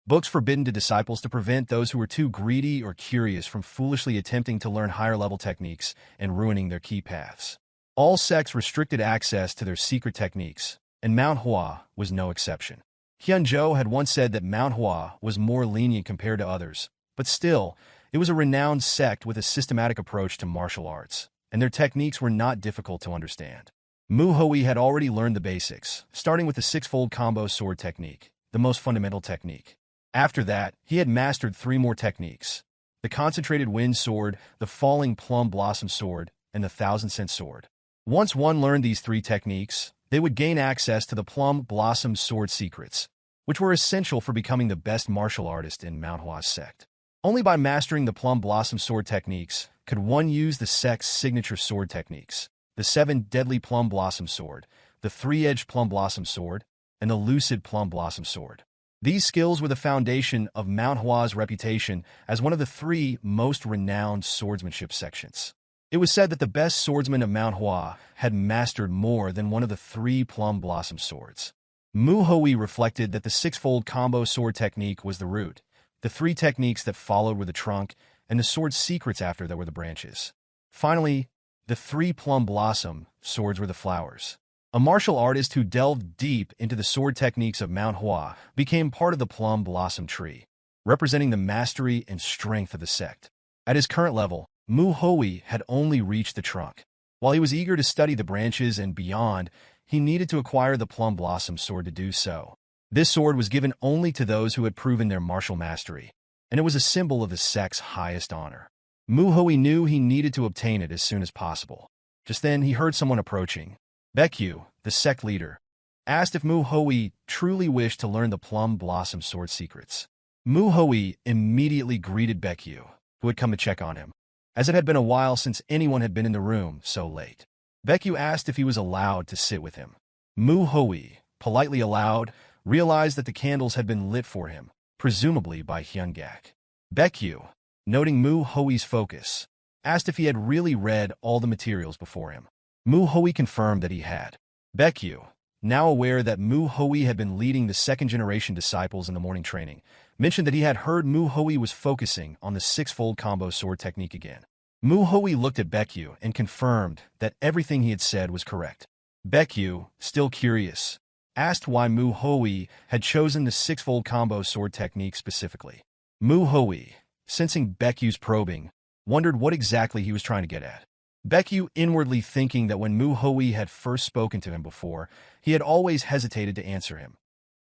Books forbidden to disciples to prevent those who were too greedy or curious from foolishly attempting to learn higher-level techniques and ruining their key paths. All sects restricted access to their secret techniques, and Mount Hua was no exception. Hyun Jo had once said that Mount Hua was more lenient compared to others, but still, it was a renowned sect with a systematic approach to martial arts, and their techniques were not difficult to understand. Mu Hoi had already learned the basics, starting with the six-fold combo sword technique, the most fundamental technique. After that, he had mastered 3 more techniques: the concentrated wind sword, the falling plum blossom sword, and the thousand-cent sword. Once one learned these 3 techniques, they would gain access to the plum blossom sword secrets, which were essential for becoming the best martial artist in Mount Hua's sect. Only by mastering the plum blossom sword techniques could one use the sect's signature sword techniques: the 7 deadly plum blossom sword, the 3-edged plum blossom sword, and the lucid plum blossom sword. These skills were the foundation of Mount Hua's reputation as one of the 3 most renowned swordsmanship sections. It was said that the best swordsman of Mount Hua had mastered more than one of the 3 plum blossom swords. Manhwa reflected that the 6-fold combo sword technique was the root, the 3 techniques that followed were the trunk, and the sword's secrets after that were the branches. Finally, the 3 plum blossom swords were the flowers. A martial artist who delved deep into the sword techniques of Mount Hua became part of the plum blossom tree, representing the mastery and strength of the sect. At his current level, Manhwa had only reached the trunk. While he was eager to study the branches and beyond, he needed to acquire the plum blossom sword to do so. This sword was given only to those who had proven their martial mastery, and it was a symbol of the sect's highest honor. Manhwa knew he needed to obtain it as soon as possible. Just then, he heard someone approaching. Baekyu, the sect leader, asked if Manhwa truly wished to learn the plum blossom sword secrets. Manhwa immediately greeted Baekyu, who had come to check on him, as it had been a while since anyone had been in the room so late. Baekyu asked if he was allowed to sit with him. Manhwa, politely allowed, realized that the candles had been lit for him, presumably by Hyungak. Baekyu, noting Manhwa's focus, asked if he had really read all the materials before him. Manhwa confirmed that he had. Baekyu, now aware that Manhwa had been leading the 2nd-generation disciples in the morning training, mentioned that he had heard Manhwa was focusing on the 6-fold combo sword technique again. Manhwa looked at Baekyu and confirmed that everything he had said was correct. Baekyu, still curious, asked why Manhwa had chosen the 6-fold combo sword technique specifically. Manhwa, sensing Baekyu's probing, wondered what exactly he was trying to get at. Baekyu inwardly thinking that when Manhwa had first spoken to him before, he had always hesitated to answer him,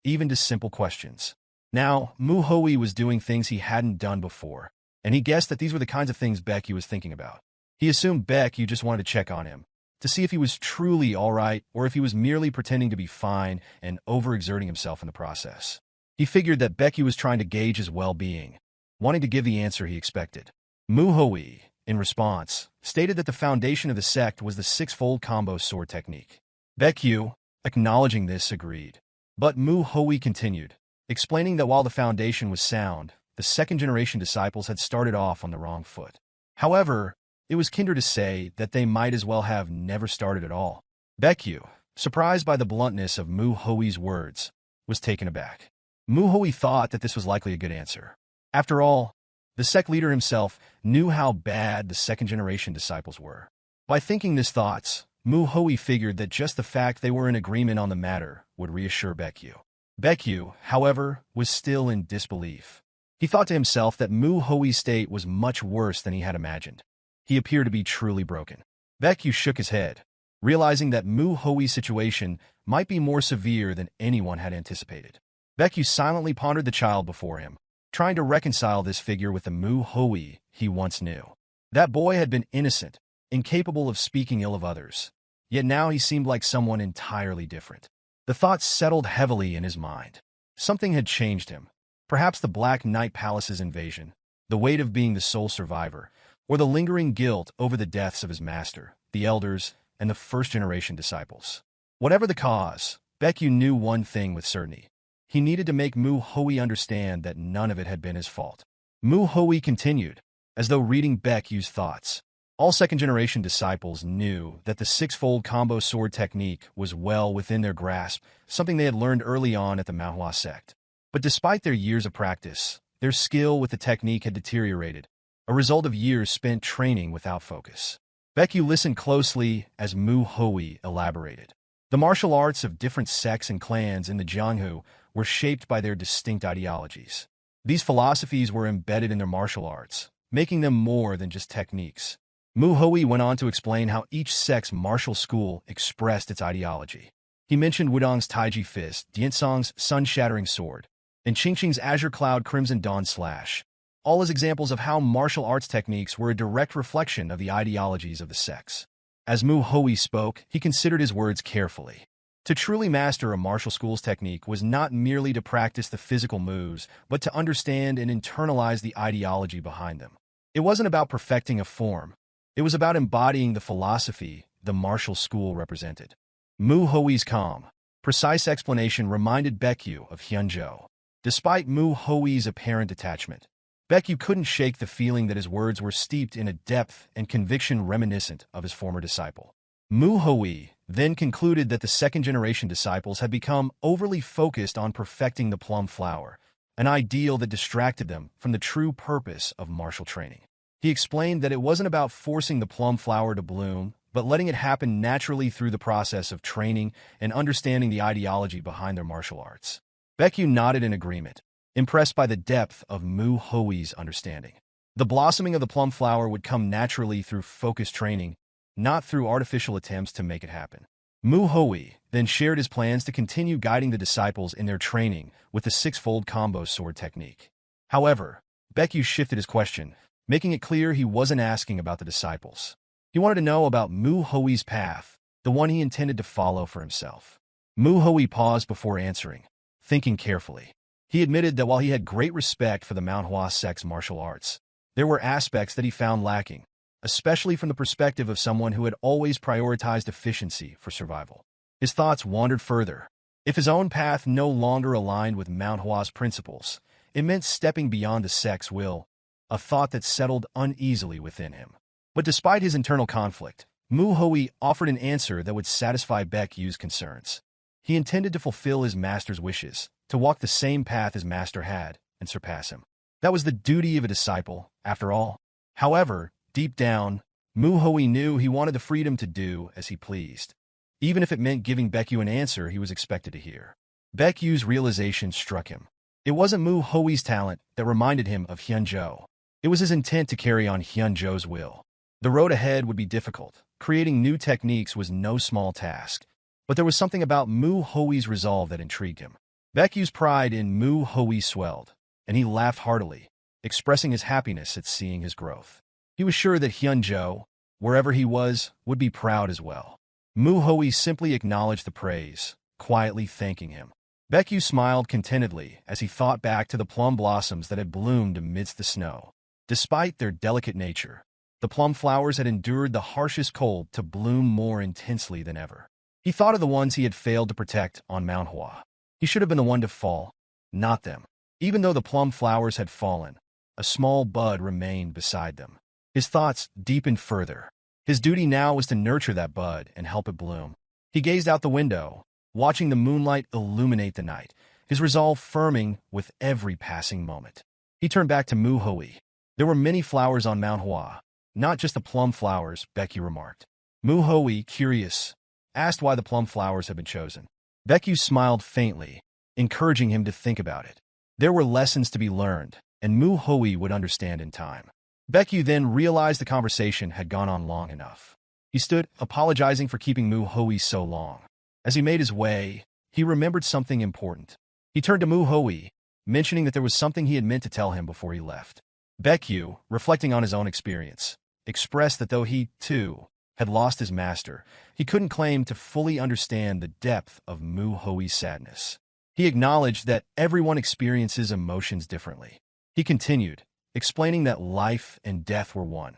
even to simple questions. Now, Manhwa was doing things he hadn't done before, and he guessed that these were the kinds of things Baekyu was thinking about. He assumed Baekyu just wanted to check on him, to see if he was truly all right or if he was merely pretending to be fine and overexerting himself in the process. He figured that Baekyu was trying to gauge his well-being, wanting to give the answer he expected. Manhwa, in response, stated that the foundation of the sect was the 6-fold combo sword technique. Baekyu, acknowledging this, agreed. But Manhwa continued, explaining that while the foundation was sound, the 2nd-generation disciples had started off on the wrong foot. However, it was kinder to say that they might as well have never started at all. Baekyu, surprised by the bluntness of Manhwa's words, was taken aback. Manhwa thought that this was likely a good answer. After all, the sect leader himself knew how bad the 2nd-generation disciples were. By thinking these thoughts, Manhwa figured that just the fact they were in agreement on the matter would reassure Baekyu. Baekyu, however, was still in disbelief. He thought to himself that Manhwa's state was much worse than he had imagined. He appeared to be truly broken. Baekyu shook his head, realizing that Manhwa's situation might be more severe than anyone had anticipated. Baekyu silently pondered the child before him, trying to reconcile this figure with the Manhwa he once knew. That boy had been innocent, incapable of speaking ill of others, yet now he seemed like someone entirely different. The thoughts settled heavily in his mind. Something had changed him. Perhaps the Black Knight Palace's invasion, the weight of being the sole survivor, or the lingering guilt over the deaths of his master, the elders, and the 1st-generation disciples. Whatever the cause, Baekyu knew one thing with certainty. He needed to make Manhwa understand that none of it had been his fault. Manhwa continued, as though reading Baekyu's thoughts. All 2nd-generation disciples knew that the 6-fold combo sword technique was well within their grasp, something they had learned early on at the Manhwa sect. But despite their years of practice, their skill with the technique had deteriorated, a result of years spent training without focus. Baekyu listened closely as Manhwa elaborated. The martial arts of different sects and clans in the Jianghu were shaped by their distinct ideologies. These philosophies were embedded in their martial arts, making them more than just techniques. Manhwa went on to explain how each sect's martial school expressed its ideology. He mentioned Wudong's Taiji Fist, Diansong's Sun-Shattering Sword, and Qingqing's Azure Cloud Crimson Dawn Slash, all as examples of how martial arts techniques were a direct reflection of the ideologies of the sects. As Mu Hui spoke, he considered his words carefully. To truly master a martial school's technique was not merely to practice the physical moves, but to understand and internalize the ideology behind them. It wasn't about perfecting a form. It was about embodying the philosophy the martial school represented. Mu Hui's calm, precise explanation reminded Baekyu of Hyunjo. Despite Mu Hui's apparent detachment, Baekyu couldn't shake the feeling that his words were steeped in a depth and conviction reminiscent of his former disciple. Mu Hui then concluded that the second-generation disciples had become overly focused on perfecting the plum flower, an ideal that distracted them from the true purpose of martial training. He explained that it wasn't about forcing the plum flower to bloom, but letting it happen naturally through the process of training and understanding the ideology behind their martial arts. Baekyu nodded in agreement, impressed by the depth of Mu Hui's understanding. The blossoming of the plum flower would come naturally through focused training, not through artificial attempts to make it happen. Mu Hui then shared his plans to continue guiding the disciples in their training with the six-fold combo sword technique. However, Baekyu shifted his question, making it clear he wasn't asking about the disciples. He wanted to know about Mu Hui's path, the one he intended to follow for himself. Mu Hui paused before answering, thinking carefully. He admitted that while he had great respect for the Mount Hua sect's martial arts, there were aspects that he found lacking, especially from the perspective of someone who had always prioritized efficiency for survival. His thoughts wandered further. If his own path no longer aligned with Mount Hua's principles, it meant stepping beyond the sect's will, a thought that settled uneasily within him. But despite his internal conflict, Mu Hui offered an answer that would satisfy Baekyu's concerns. He intended to fulfill his master's wishes, to walk the same path his master had, and surpass him. That was the duty of a disciple, after all. However, deep down, Mu Hui knew he wanted the freedom to do as he pleased, even if it meant giving Baekyu an answer he was expected to hear. Baekyu's realization struck him. It wasn't Mu Hui's talent that reminded him of Hyunjo. It was his intent to carry on Hyunjo's will. The road ahead would be difficult. Creating new techniques was no small task, but there was something about Mu Hui's resolve that intrigued him. Baekyu's pride in Mu Hui swelled, and he laughed heartily, expressing his happiness at seeing his growth. He was sure that Hyunjo, wherever he was, would be proud as well. Mu Hui simply acknowledged the praise, quietly thanking him. Baekyu smiled contentedly as he thought back to the plum blossoms that had bloomed amidst the snow. Despite their delicate nature, the plum flowers had endured the harshest cold to bloom more intensely than ever. He thought of the ones he had failed to protect on Mount Hua. He should have been the one to fall, not them. Even though the plum flowers had fallen, a small bud remained beside them. His thoughts deepened further. His duty now was to nurture that bud and help it bloom. He gazed out the window, watching the moonlight illuminate the night, his resolve firming with every passing moment. He turned back to Mu Hui. There were many flowers on Mount Hua, not just the plum flowers, Baekyu remarked. Mu Hui, curious, asked why the plum flowers had been chosen. Baekyu smiled faintly, encouraging him to think about it. There were lessons to be learned, and Mu Hui would understand in time. Baekyu then realized the conversation had gone on long enough. He stood, apologizing for keeping Mu Hui so long. As he made his way, he remembered something important. He turned to Mu Hui, mentioning that there was something he had meant to tell him before he left. Baekyu, reflecting on his own experience, expressed that though he, too, had lost his master, he couldn't claim to fully understand the depth of Mu Hui's sadness. He acknowledged that everyone experiences emotions differently. He continued, explaining that life and death were one,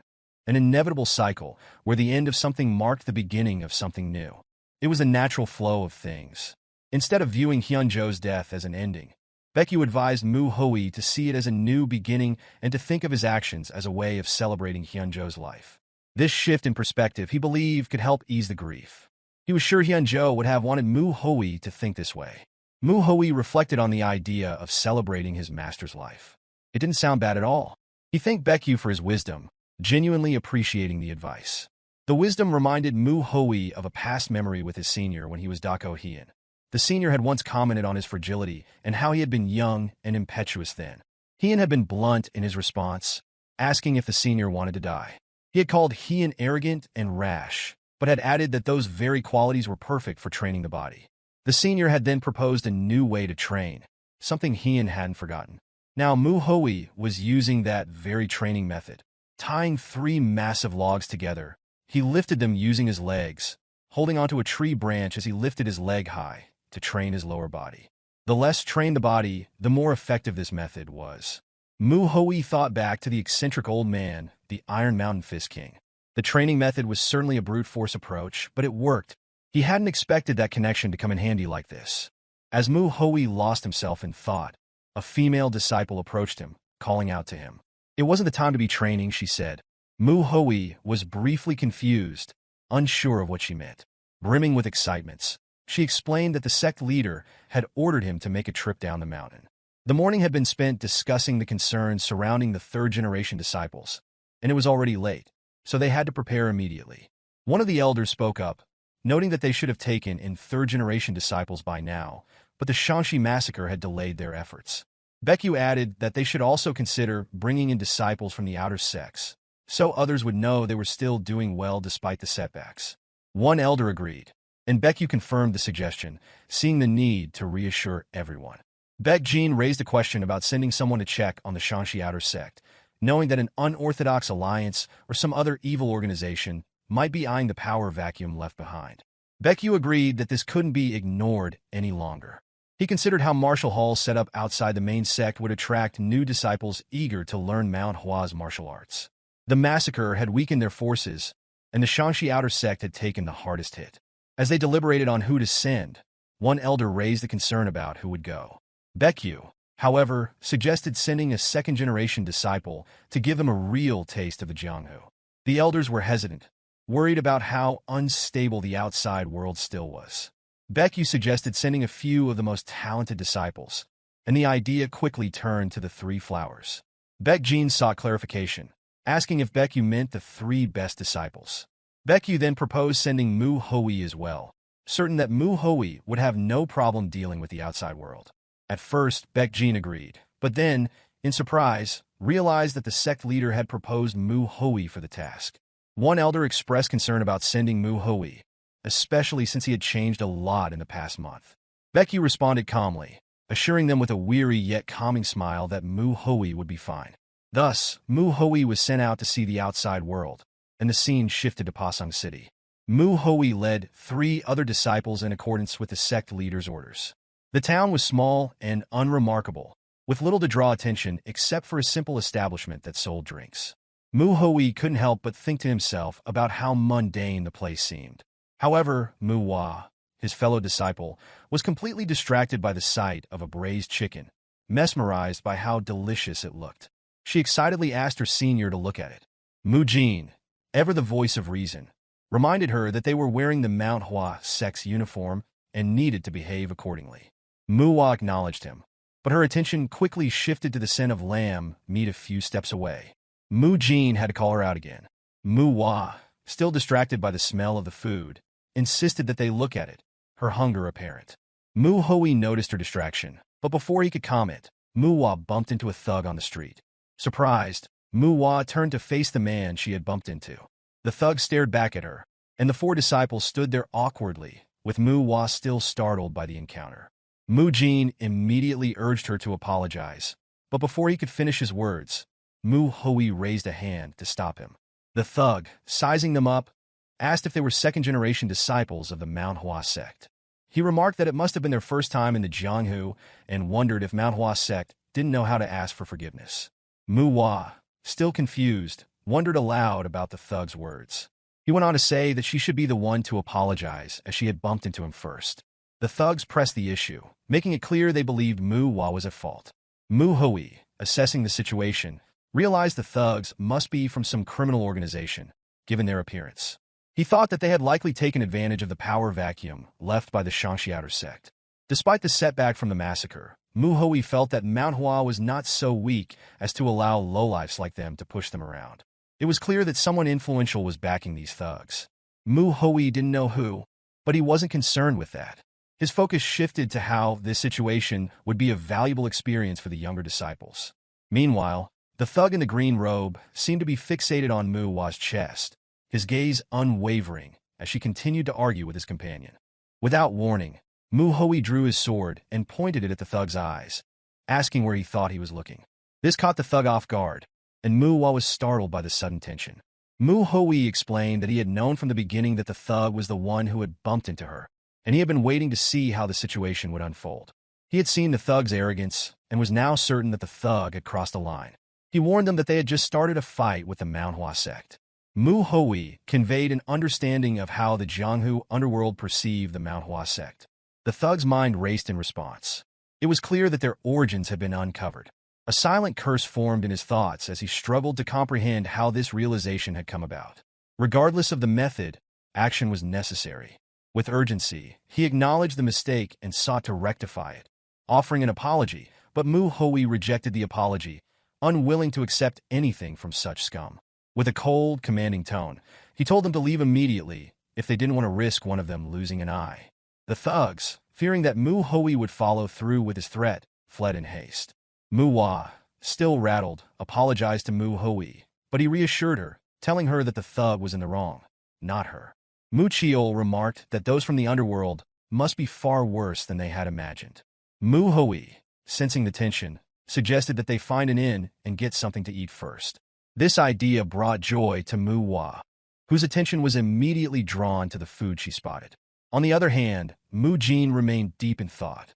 an inevitable cycle where the end of something marked the beginning of something new. It was a natural flow of things. Instead of viewing Hyunjo's death as an ending, Baekyu advised Mu Hui to see it as a new beginning and to think of his actions as a way of celebrating Hyunjo's life. This shift in perspective, he believed, could help ease the grief. He was sure Hyunjo would have wanted Mu Hui to think this way. Mu Hui reflected on the idea of celebrating his master's life. It didn't sound bad at all. He thanked Baekyu for his wisdom, genuinely appreciating the advice. The wisdom reminded Mu Hui of a past memory with his senior when he was Dako Hien. The senior had once commented on his fragility and how he had been young and impetuous then. Hien had been blunt in his response, asking if the senior wanted to die. He had called Hien arrogant and rash, but had added that those very qualities were perfect for training the body. The senior had then proposed a new way to train, something Heian hadn't forgotten. Now Mu Hui was using that very training method. Tying 3 massive logs together, he lifted them using his legs, holding onto a tree branch as he lifted his leg high to train his lower body. The less trained the body, the more effective this method was. Mu Hui thought back to the eccentric old man, the Iron Mountain Fist King. The training method was certainly a brute force approach, but it worked. He hadn't expected that connection to come in handy like this. As Mu Hui lost himself in thought, a female disciple approached him, calling out to him. It wasn't the time to be training, she said. Mu Hui was briefly confused, unsure of what she meant. Brimming with excitements, she explained that the sect leader had ordered him to make a trip down the mountain. The morning had been spent discussing the concerns surrounding the third-generation disciples, and it was already late, so they had to prepare immediately. One of the elders spoke up, noting that they should have taken in third-generation disciples by now, but the Shanxi massacre had delayed their efforts. Baekyu added that they should also consider bringing in disciples from the outer sects, so others would know they were still doing well despite the setbacks. One elder agreed, and Baekyu confirmed the suggestion, seeing the need to reassure everyone. Baekjin raised a question about sending someone to check on the Shanxi outer sect, knowing that an unorthodox alliance or some other evil organization might be eyeing the power vacuum left behind. Baekyu agreed that this couldn't be ignored any longer. He considered how martial halls set up outside the main sect would attract new disciples eager to learn Mount Hua's martial arts. The massacre had weakened their forces, and the Shanxi outer sect had taken the hardest hit. As they deliberated on who to send, one elder raised a concern about who would go. Baekyu, however, suggested sending a second-generation disciple to give them a real taste of the Jianghu. The elders were hesitant, worried about how unstable the outside world still was. Baekyu suggested sending a few of the most talented disciples, and the idea quickly turned to the 3 flowers. Baekjin sought clarification, asking if Baekyu meant the 3 best disciples. Baekyu then proposed sending Mu Hui as well, certain that Mu Hui would have no problem dealing with the outside world. At first, Baekjin agreed, but then, in surprise, realized that the sect leader had proposed Mu Hui for the task. One elder expressed concern about sending Mu Hui, especially since he had changed a lot in the past month. Baekyu responded calmly, assuring them with a weary yet calming smile that Mu Hui would be fine. Thus, Mu Hui was sent out to see the outside world, and the scene shifted to Pasang City. Mu Hui led 3 other disciples in accordance with the sect leader's orders. The town was small and unremarkable, with little to draw attention except for a simple establishment that sold drinks. Mu Hui couldn't help but think to himself about how mundane the place seemed. However, Mu Hua, his fellow disciple, was completely distracted by the sight of a braised chicken, mesmerized by how delicious it looked. She excitedly asked her senior to look at it. Mu Jin, ever the voice of reason, reminded her that they were wearing the Mount Hua sect's uniform and needed to behave accordingly. Mu Hua acknowledged him, but her attention quickly shifted to the scent of lamb meat a few steps away. Mu Jin had to call her out again. Mu Hua, still distracted by the smell of the food, insisted that they look at it, her hunger apparent. Mu Hui noticed her distraction, but before he could comment, Mu Hua bumped into a thug on the street. Surprised, Mu Hua turned to face the man she had bumped into. The thug stared back at her, and the 4 disciples stood there awkwardly, with Mu Hua still startled by the encounter. Mu Jin immediately urged her to apologize, but before he could finish his words, Mu Hui raised a hand to stop him. The thug, sizing them up, asked if they were second-generation disciples of the Mount Hua sect. He remarked that it must have been their first time in the Jianghu and wondered if Mount Hua sect didn't know how to ask for forgiveness. Mu Hua, still confused, wondered aloud about the thug's words. He went on to say that she should be the one to apologize as she had bumped into him first. The thugs pressed the issue, making it clear they believed Mu Hua was at fault. Mu Hui, assessing the situation, realized the thugs must be from some criminal organization, given their appearance. He thought that they had likely taken advantage of the power vacuum left by the Shanxi outer sect. Despite the setback from the massacre, Mu Hui felt that Mount Hua was not so weak as to allow lowlifes like them to push them around. It was clear that someone influential was backing these thugs. Mu Hui didn't know who, but he wasn't concerned with that. His focus shifted to how this situation would be a valuable experience for the younger disciples. Meanwhile, the thug in the green robe seemed to be fixated on Mu Hua's chest, his gaze unwavering as she continued to argue with his companion. Without warning, Hui drew his sword and pointed it at the thug's eyes, asking where he thought he was looking. This caught the thug off guard, and Hua was startled by the sudden tension. Hui explained that he had known from the beginning that the thug was the one who had bumped into her, and he had been waiting to see how the situation would unfold. He had seen the thug's arrogance and was now certain that the thug had crossed the line. He warned them that they had just started a fight with the Mount Hua sect. Hui conveyed an understanding of how the Jianghu underworld perceived the Mount Hua sect. The thug's mind raced in response. It was clear that their origins had been uncovered. A silent curse formed in his thoughts as he struggled to comprehend how this realization had come about. Regardless of the method, action was necessary. With urgency, he acknowledged the mistake and sought to rectify it, offering an apology, but Hui rejected the apology, unwilling to accept anything from such scum. With a cold, commanding tone, he told them to leave immediately if they didn't want to risk one of them losing an eye. The thugs, fearing that Hui would follow through with his threat, fled in haste. Hua, still rattled, apologized to Hui, but he reassured her, telling her that the thug was in the wrong, not her. Chiol remarked that those from the underworld must be far worse than they had imagined. Hui, sensing the tension, suggested that they find an inn and get something to eat first. This idea brought joy to Hua, whose attention was immediately drawn to the food she spotted. On the other hand, Jin remained deep in thought.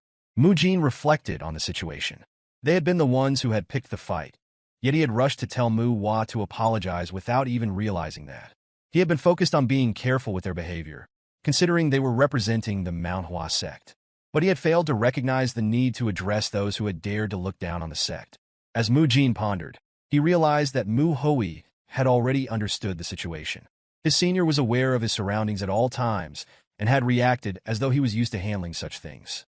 Jin reflected on the situation. They had been the ones who had picked the fight, yet he had rushed to tell Hua to apologize without even realizing that. He had been focused on being careful with their behavior, considering they were representing the Mount Hua sect. But he had failed to recognize the need to address those who had dared to look down on the sect. As Jin pondered, he realized that Hui had already understood the situation. His senior was aware of his surroundings at all times and had reacted as though he was used to handling such things.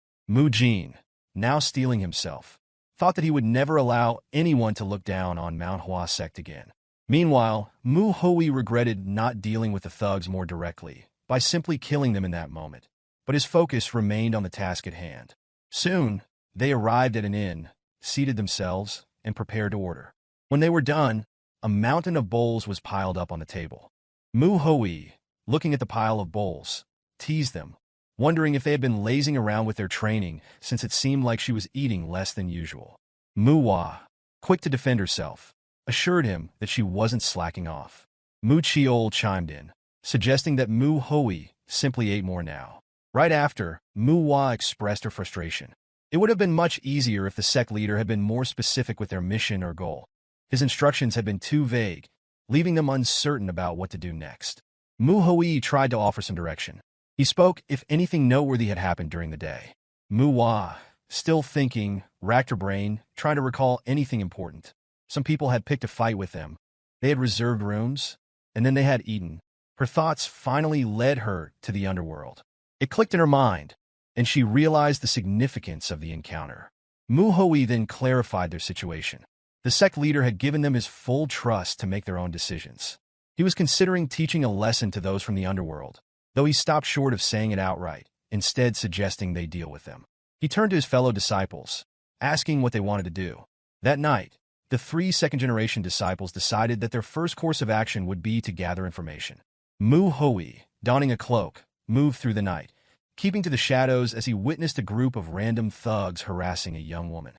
Jin, now steeling himself, thought that he would never allow anyone to look down on Mount Hua sect again. Meanwhile, Hui regretted not dealing with the thugs more directly by simply killing them in that moment, but his focus remained on the task at hand. Soon, they arrived at an inn, seated themselves, and prepared to order. When they were done, a mountain of bowls was piled up on the table. Hui, looking at the pile of bowls, teased them, wondering if they had been lazing around with their training since it seemed like she was eating less than usual. Hua, quick to defend herself, assured him that she wasn't slacking off. Chiol chimed in, suggesting that Hui simply ate more now. Right after, Hua expressed her frustration. It would have been much easier if the sect leader had been more specific with their mission or goal. His instructions had been too vague, leaving them uncertain about what to do next. Hui tried to offer some direction. He spoke if anything noteworthy had happened during the day. Hua, still thinking, racked her brain, trying to recall anything important. Some people had picked a fight with them. They had reserved rooms, and then they had eaten. Her thoughts finally led her to the underworld. It clicked in her mind, and she realized the significance of the encounter. Hui then clarified their situation. The sect leader had given them his full trust to make their own decisions. He was considering teaching a lesson to those from the underworld, though he stopped short of saying it outright, instead suggesting they deal with them. He turned to his fellow disciples, asking what they wanted to do. That night, the 3 second-generation disciples decided that their first course of action would be to gather information. Hui, donning a cloak, moved through the night, keeping to the shadows as he witnessed a group of random thugs harassing a young woman.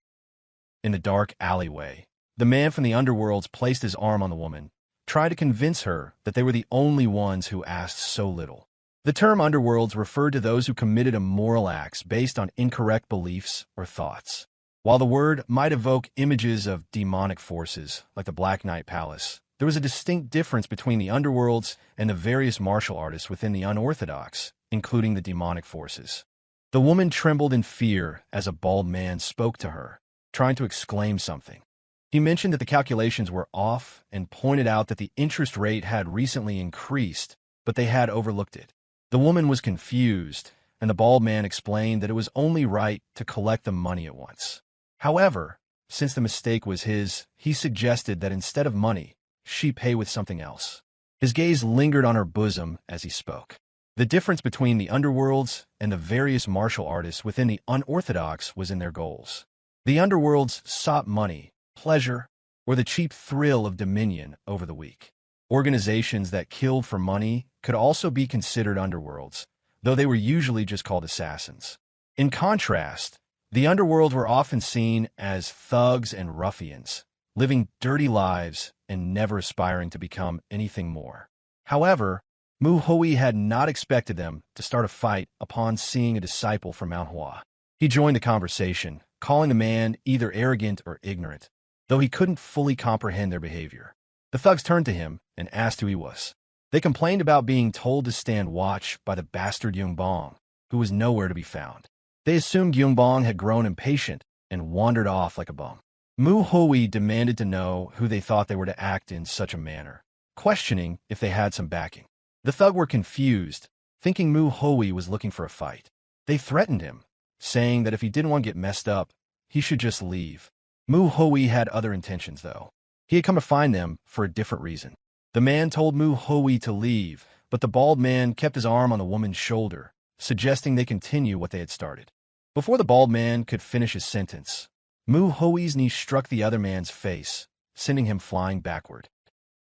In the dark alleyway, the man from the underworlds placed his arm on the woman, trying to convince her that they were the only ones who asked so little. The term underworlds referred to those who committed immoral acts based on incorrect beliefs or thoughts. While the word might evoke images of demonic forces, like the Black Knight Palace, there was a distinct difference between the underworlds and the various martial artists within the unorthodox, including the demonic forces. The woman trembled in fear as a bald man spoke to her, trying to exclaim something. He mentioned that the calculations were off and pointed out that the interest rate had recently increased, but they had overlooked it. The woman was confused, and the bald man explained that it was only right to collect the money at once. However, since the mistake was his, he suggested that instead of money, she pay with something else. His gaze lingered on her bosom as he spoke. The difference between the underworlds and the various martial artists within the unorthodox was in their goals. The underworlds sought money, pleasure, or the cheap thrill of dominion over the weak. Organizations that killed for money could also be considered underworlds, though they were usually just called assassins. In contrast, the underworld were often seen as thugs and ruffians, living dirty lives and never aspiring to become anything more. However, Hui had not expected them to start a fight upon seeing a disciple from Mount Hua. He joined the conversation, calling the man either arrogant or ignorant, though he couldn't fully comprehend their behavior. The thugs turned to him and asked who he was. They complained about being told to stand watch by the bastard Yungbong, who was nowhere to be found. They assumed Yungbong had grown impatient and wandered off like a bum. Hui demanded to know who they thought they were to act in such a manner, questioning if they had some backing. The thugs were confused, thinking Hui was looking for a fight. They threatened him, saying that if he didn't want to get messed up, he should just leave. Hui had other intentions, though. He had come to find them for a different reason. The man told Hui to leave, but the bald man kept his arm on the woman's shoulder, suggesting they continue what they had started. Before the bald man could finish his sentence, Hui's knee struck the other man's face, sending him flying backward.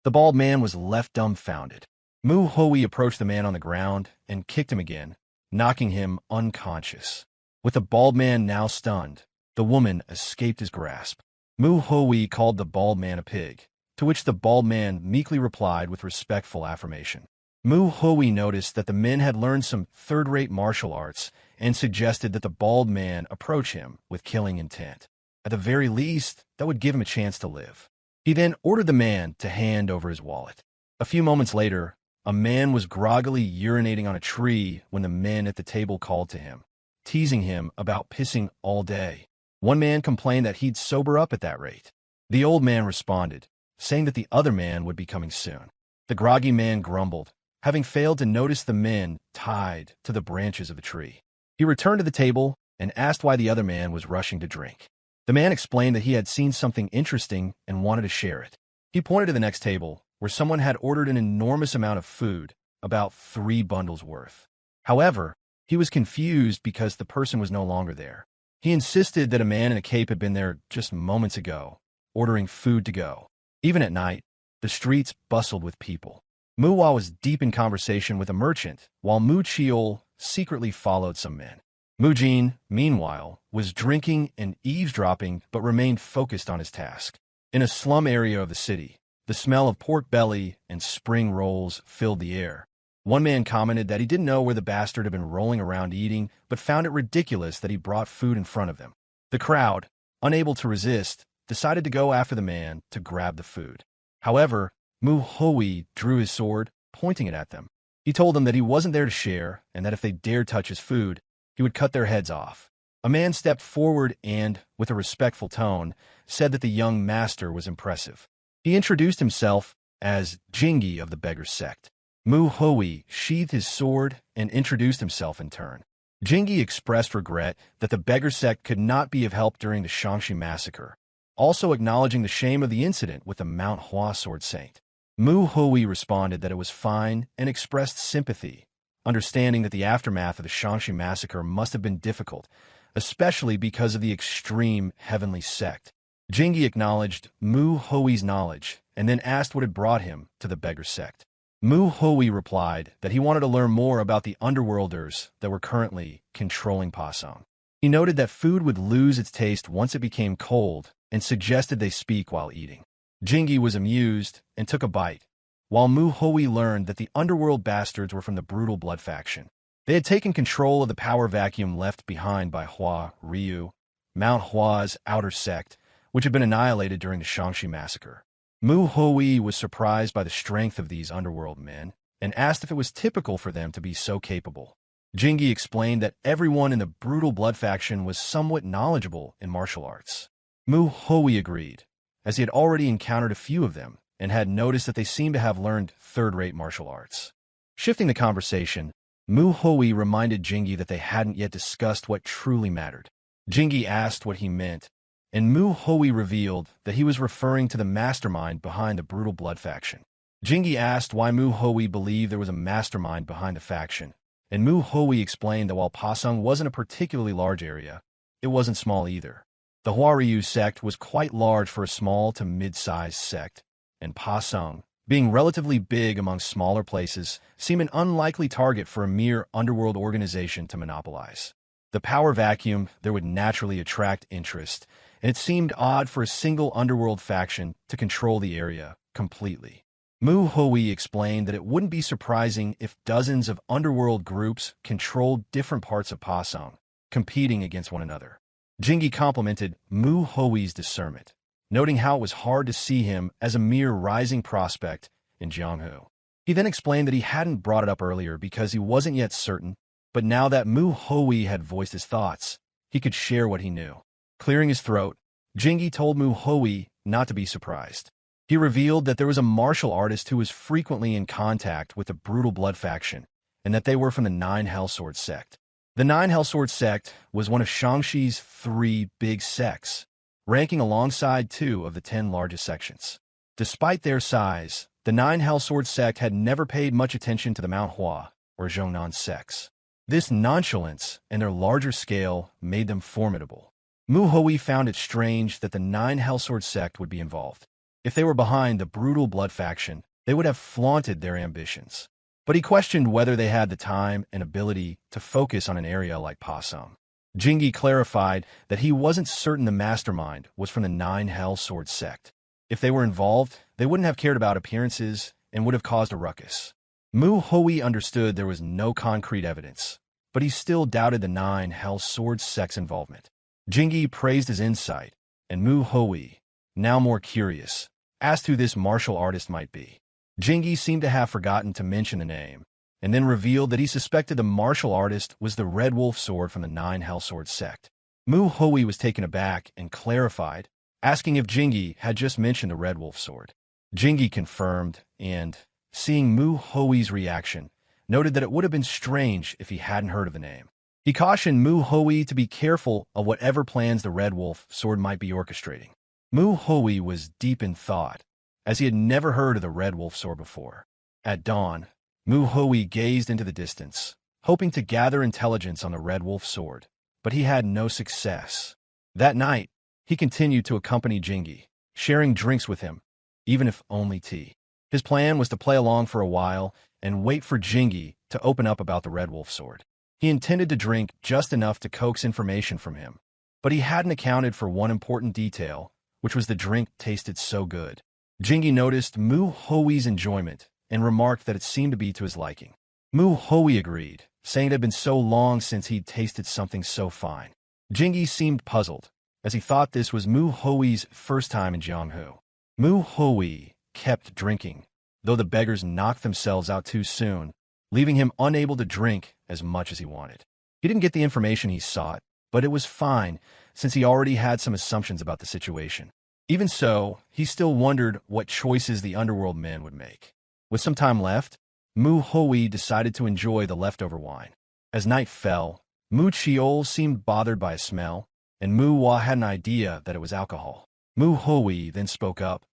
The bald man was left dumbfounded. Hui approached the man on the ground and kicked him again, knocking him unconscious. With the bald man now stunned, the woman escaped his grasp. Hui called the bald man a pig, to which the bald man meekly replied with respectful affirmation. Hui noticed that the men had learned some third-rate martial arts and suggested that the bald man approach him with killing intent. At the very least, that would give him a chance to live. He then ordered the man to hand over his wallet. A few moments later, a man was groggily urinating on a tree when the men at the table called to him, teasing him about pissing all day. One man complained that he'd sober up at that rate. The old man responded, saying that the other man would be coming soon. The groggy man grumbled, having failed to notice the men tied to the branches of a tree. He returned to the table and asked why the other man was rushing to drink. The man explained that he had seen something interesting and wanted to share it. He pointed to the next table, where someone had ordered an enormous amount of food, about 3 bundles worth. However, he was confused because the person was no longer there. He insisted that a man in a cape had been there just moments ago, ordering food to go. Even at night, the streets bustled with people. Manhwa was deep in conversation with a merchant, while Mu Chiol secretly followed some men. Mu Jin, meanwhile, was drinking and eavesdropping but remained focused on his task. In a slum area of the city, the smell of pork belly and spring rolls filled the air. One man commented that he didn't know where the bastard had been rolling around eating, but found it ridiculous that he brought food in front of them. The crowd, unable to resist, decided to go after the man to grab the food. However, Hui drew his sword, pointing it at them. He told them that he wasn't there to share, and that if they dared touch his food, he would cut their heads off. A man stepped forward and, with a respectful tone, said that the young master was impressive. He introduced himself as Jingi of the Beggar Sect. Hui sheathed his sword and introduced himself in turn. Jingi expressed regret that the Beggar Sect could not be of help during the Shangxi massacre, also acknowledging the shame of the incident with the Mount Hua sword saint. Hui responded that it was fine and expressed sympathy, understanding that the aftermath of the Shangxi massacre must have been difficult, especially because of the extreme heavenly sect. Jingi acknowledged Hui's knowledge and then asked what had brought him to the Beggar Sect. Hui replied that he wanted to learn more about the underworlders that were currently controlling Pasong. He noted that food would lose its taste once it became cold and suggested they speak while eating. Jingi was amused and took a bite, while Hui learned that the underworld bastards were from the brutal blood faction. They had taken control of the power vacuum left behind by Hua Ryu, Mount Hua's outer sect, which had been annihilated during the Shangxi massacre. Hui was surprised by the strength of these underworld men and asked if it was typical for them to be so capable. Jingi explained that everyone in the brutal blood faction was somewhat knowledgeable in martial arts. Hui agreed, as he had already encountered a few of them and had noticed that they seemed to have learned third-rate martial arts. Shifting the conversation, Hui reminded Jingi that they hadn't yet discussed what truly mattered. Jingi asked what he meant, and Hui revealed that he was referring to the mastermind behind the brutal blood faction. Jingi asked why Hui believed there was a mastermind behind the faction, and Hui explained that while Pasong wasn't a particularly large area, it wasn't small either. The Huaryu sect was quite large for a small to mid-sized sect, and Pasong, being relatively big among smaller places, seemed an unlikely target for a mere underworld organization to monopolize. The power vacuum there would naturally attract interest, and it seemed odd for a single underworld faction to control the area completely. Mu Hui explained that it wouldn't be surprising if dozens of underworld groups controlled different parts of Pasong, competing against one another. Jingi complimented Mu Hui's discernment, noting how it was hard to see him as a mere rising prospect in Jianghu. He then explained that he hadn't brought it up earlier because he wasn't yet certain, but now that Mu Hui had voiced his thoughts, he could share what he knew. Clearing his throat, Jingi told Mu Hui not to be surprised. He revealed that there was a martial artist who was frequently in contact with the Brutal Blood faction, and that they were from the Nine Hellsword Sect. The Nine Hellsword Sect was one of Shangshi's 3 big sects, ranking alongside 2 of the 10 largest sections. Despite their size, the Nine Hellsword Sect had never paid much attention to the Mount Hua or Zhongnan sects. This nonchalance and their larger scale made them formidable. Mu Hui found it strange that the Nine Hellsword Sect would be involved. If they were behind the Brutal Blood faction, they would have flaunted their ambitions. But he questioned whether they had the time and ability to focus on an area like Pasong. Jingi clarified that he wasn't certain the mastermind was from the Nine Hellsword Sect. If they were involved, they wouldn't have cared about appearances and would have caused a ruckus. Mu Hui understood there was no concrete evidence, but he still doubted the Nine Hellsword Sect's involvement. Jingi praised his insight, and Mu Hui, now more curious, asked who this martial artist might be. Jingi seemed to have forgotten to mention the name, and then revealed that he suspected the martial artist was the Red Wolf Sword from the Nine Hellsword Sect. Mu Hui was taken aback and clarified, asking if Jingi had just mentioned the Red Wolf Sword. Jingi confirmed and, seeing Mu Hui's reaction, noted that it would have been strange if he hadn't heard of the name. He cautioned Mu Hui to be careful of whatever plans the Red Wolf Sword might be orchestrating. Mu Hui was deep in thought, as he had never heard of the Red Wolf Sword before. At dawn, Mu Hui gazed into the distance, hoping to gather intelligence on the Red Wolf Sword, but he had no success. That night, he continued to accompany Jingi, sharing drinks with him, even if only tea. His plan was to play along for a while and wait for Jingi to open up about the Red Wolf Sword. He intended to drink just enough to coax information from him, but he hadn't accounted for one important detail, which was the drink tasted so good. Jingi noticed Mu Hui's enjoyment and remarked that it seemed to be to his liking. Mu Hui agreed, saying it had been so long since he'd tasted something so fine. Jingi seemed puzzled, as he thought this was Mu Hui's first time in Jianghu. Mu Hui kept drinking, though the beggars knocked themselves out too soon, leaving him unable to drink as much as he wanted. He didn't get the information he sought, but it was fine, since he already had some assumptions about the situation. Even so, he still wondered what choices the underworld men would make. With some time left, Mu Hui decided to enjoy the leftover wine. As night fell, Mu Chiol seemed bothered by a smell, and Mu Hua had an idea that it was alcohol. Mu Hui then spoke up,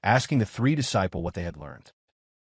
asking the 3 disciples what they had learned.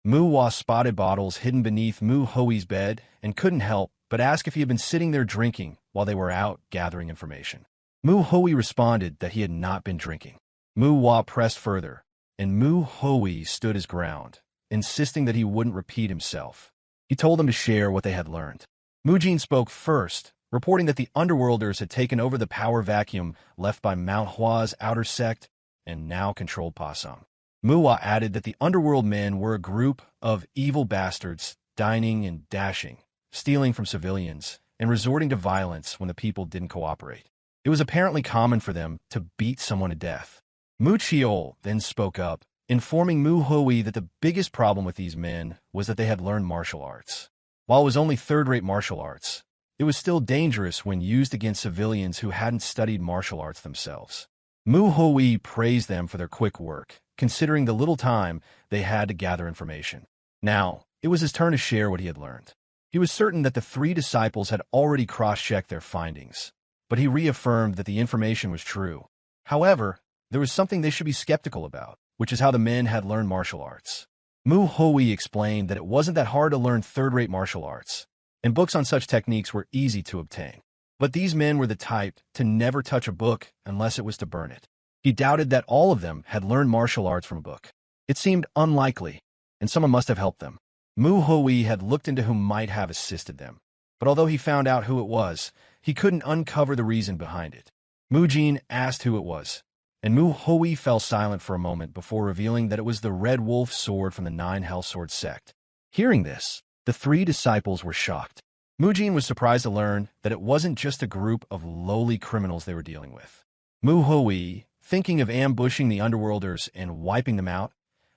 Mu Hua spotted bottles hidden beneath Mu Hui's bed and couldn't help but ask if he had been sitting there drinking while they were out gathering information. Mu Hui responded that he had not been drinking. Mu Hua pressed further, and Mu Hui stood his ground, insisting that he wouldn't repeat himself. He told them to share what they had learned. Mu Jin spoke first, reporting that the underworlders had taken over the power vacuum left by Mount Hua's outer sect and now controlled Pasong. Mu Hua added that the underworld men were a group of evil bastards, dining and dashing, stealing from civilians, and resorting to violence when the people didn't cooperate. It was apparently common for them to beat someone to death. Mu Chiol then spoke up, informing Mu Hui that the biggest problem with these men was that they had learned martial arts. While it was only third-rate martial arts, it was still dangerous when used against civilians who hadn't studied martial arts themselves. Mu Hui praised them for their quick work, considering the little time they had to gather information. Now, it was his turn to share what he had learned. He was certain that the 3 disciples had already cross-checked their findings, but he reaffirmed that the information was true. However, there was something they should be skeptical about, which is how the men had learned martial arts. Mu Hui explained that it wasn't that hard to learn third-rate martial arts, and books on such techniques were easy to obtain. But these men were the type to never touch a book unless it was to burn it. He doubted that all of them had learned martial arts from a book. It seemed unlikely, and someone must have helped them. Mu Hui had looked into who might have assisted them, but although he found out who it was, he couldn't uncover the reason behind it. Mujin asked who it was, and Mu Hui fell silent for a moment before revealing that it was the Red Wolf sword from the Nine Hellsword Sect. Hearing this, the three disciples were shocked. Mujin was surprised to learn that it wasn't just a group of lowly criminals they were dealing with. Mu Hui, thinking of ambushing the underworlders and wiping them out,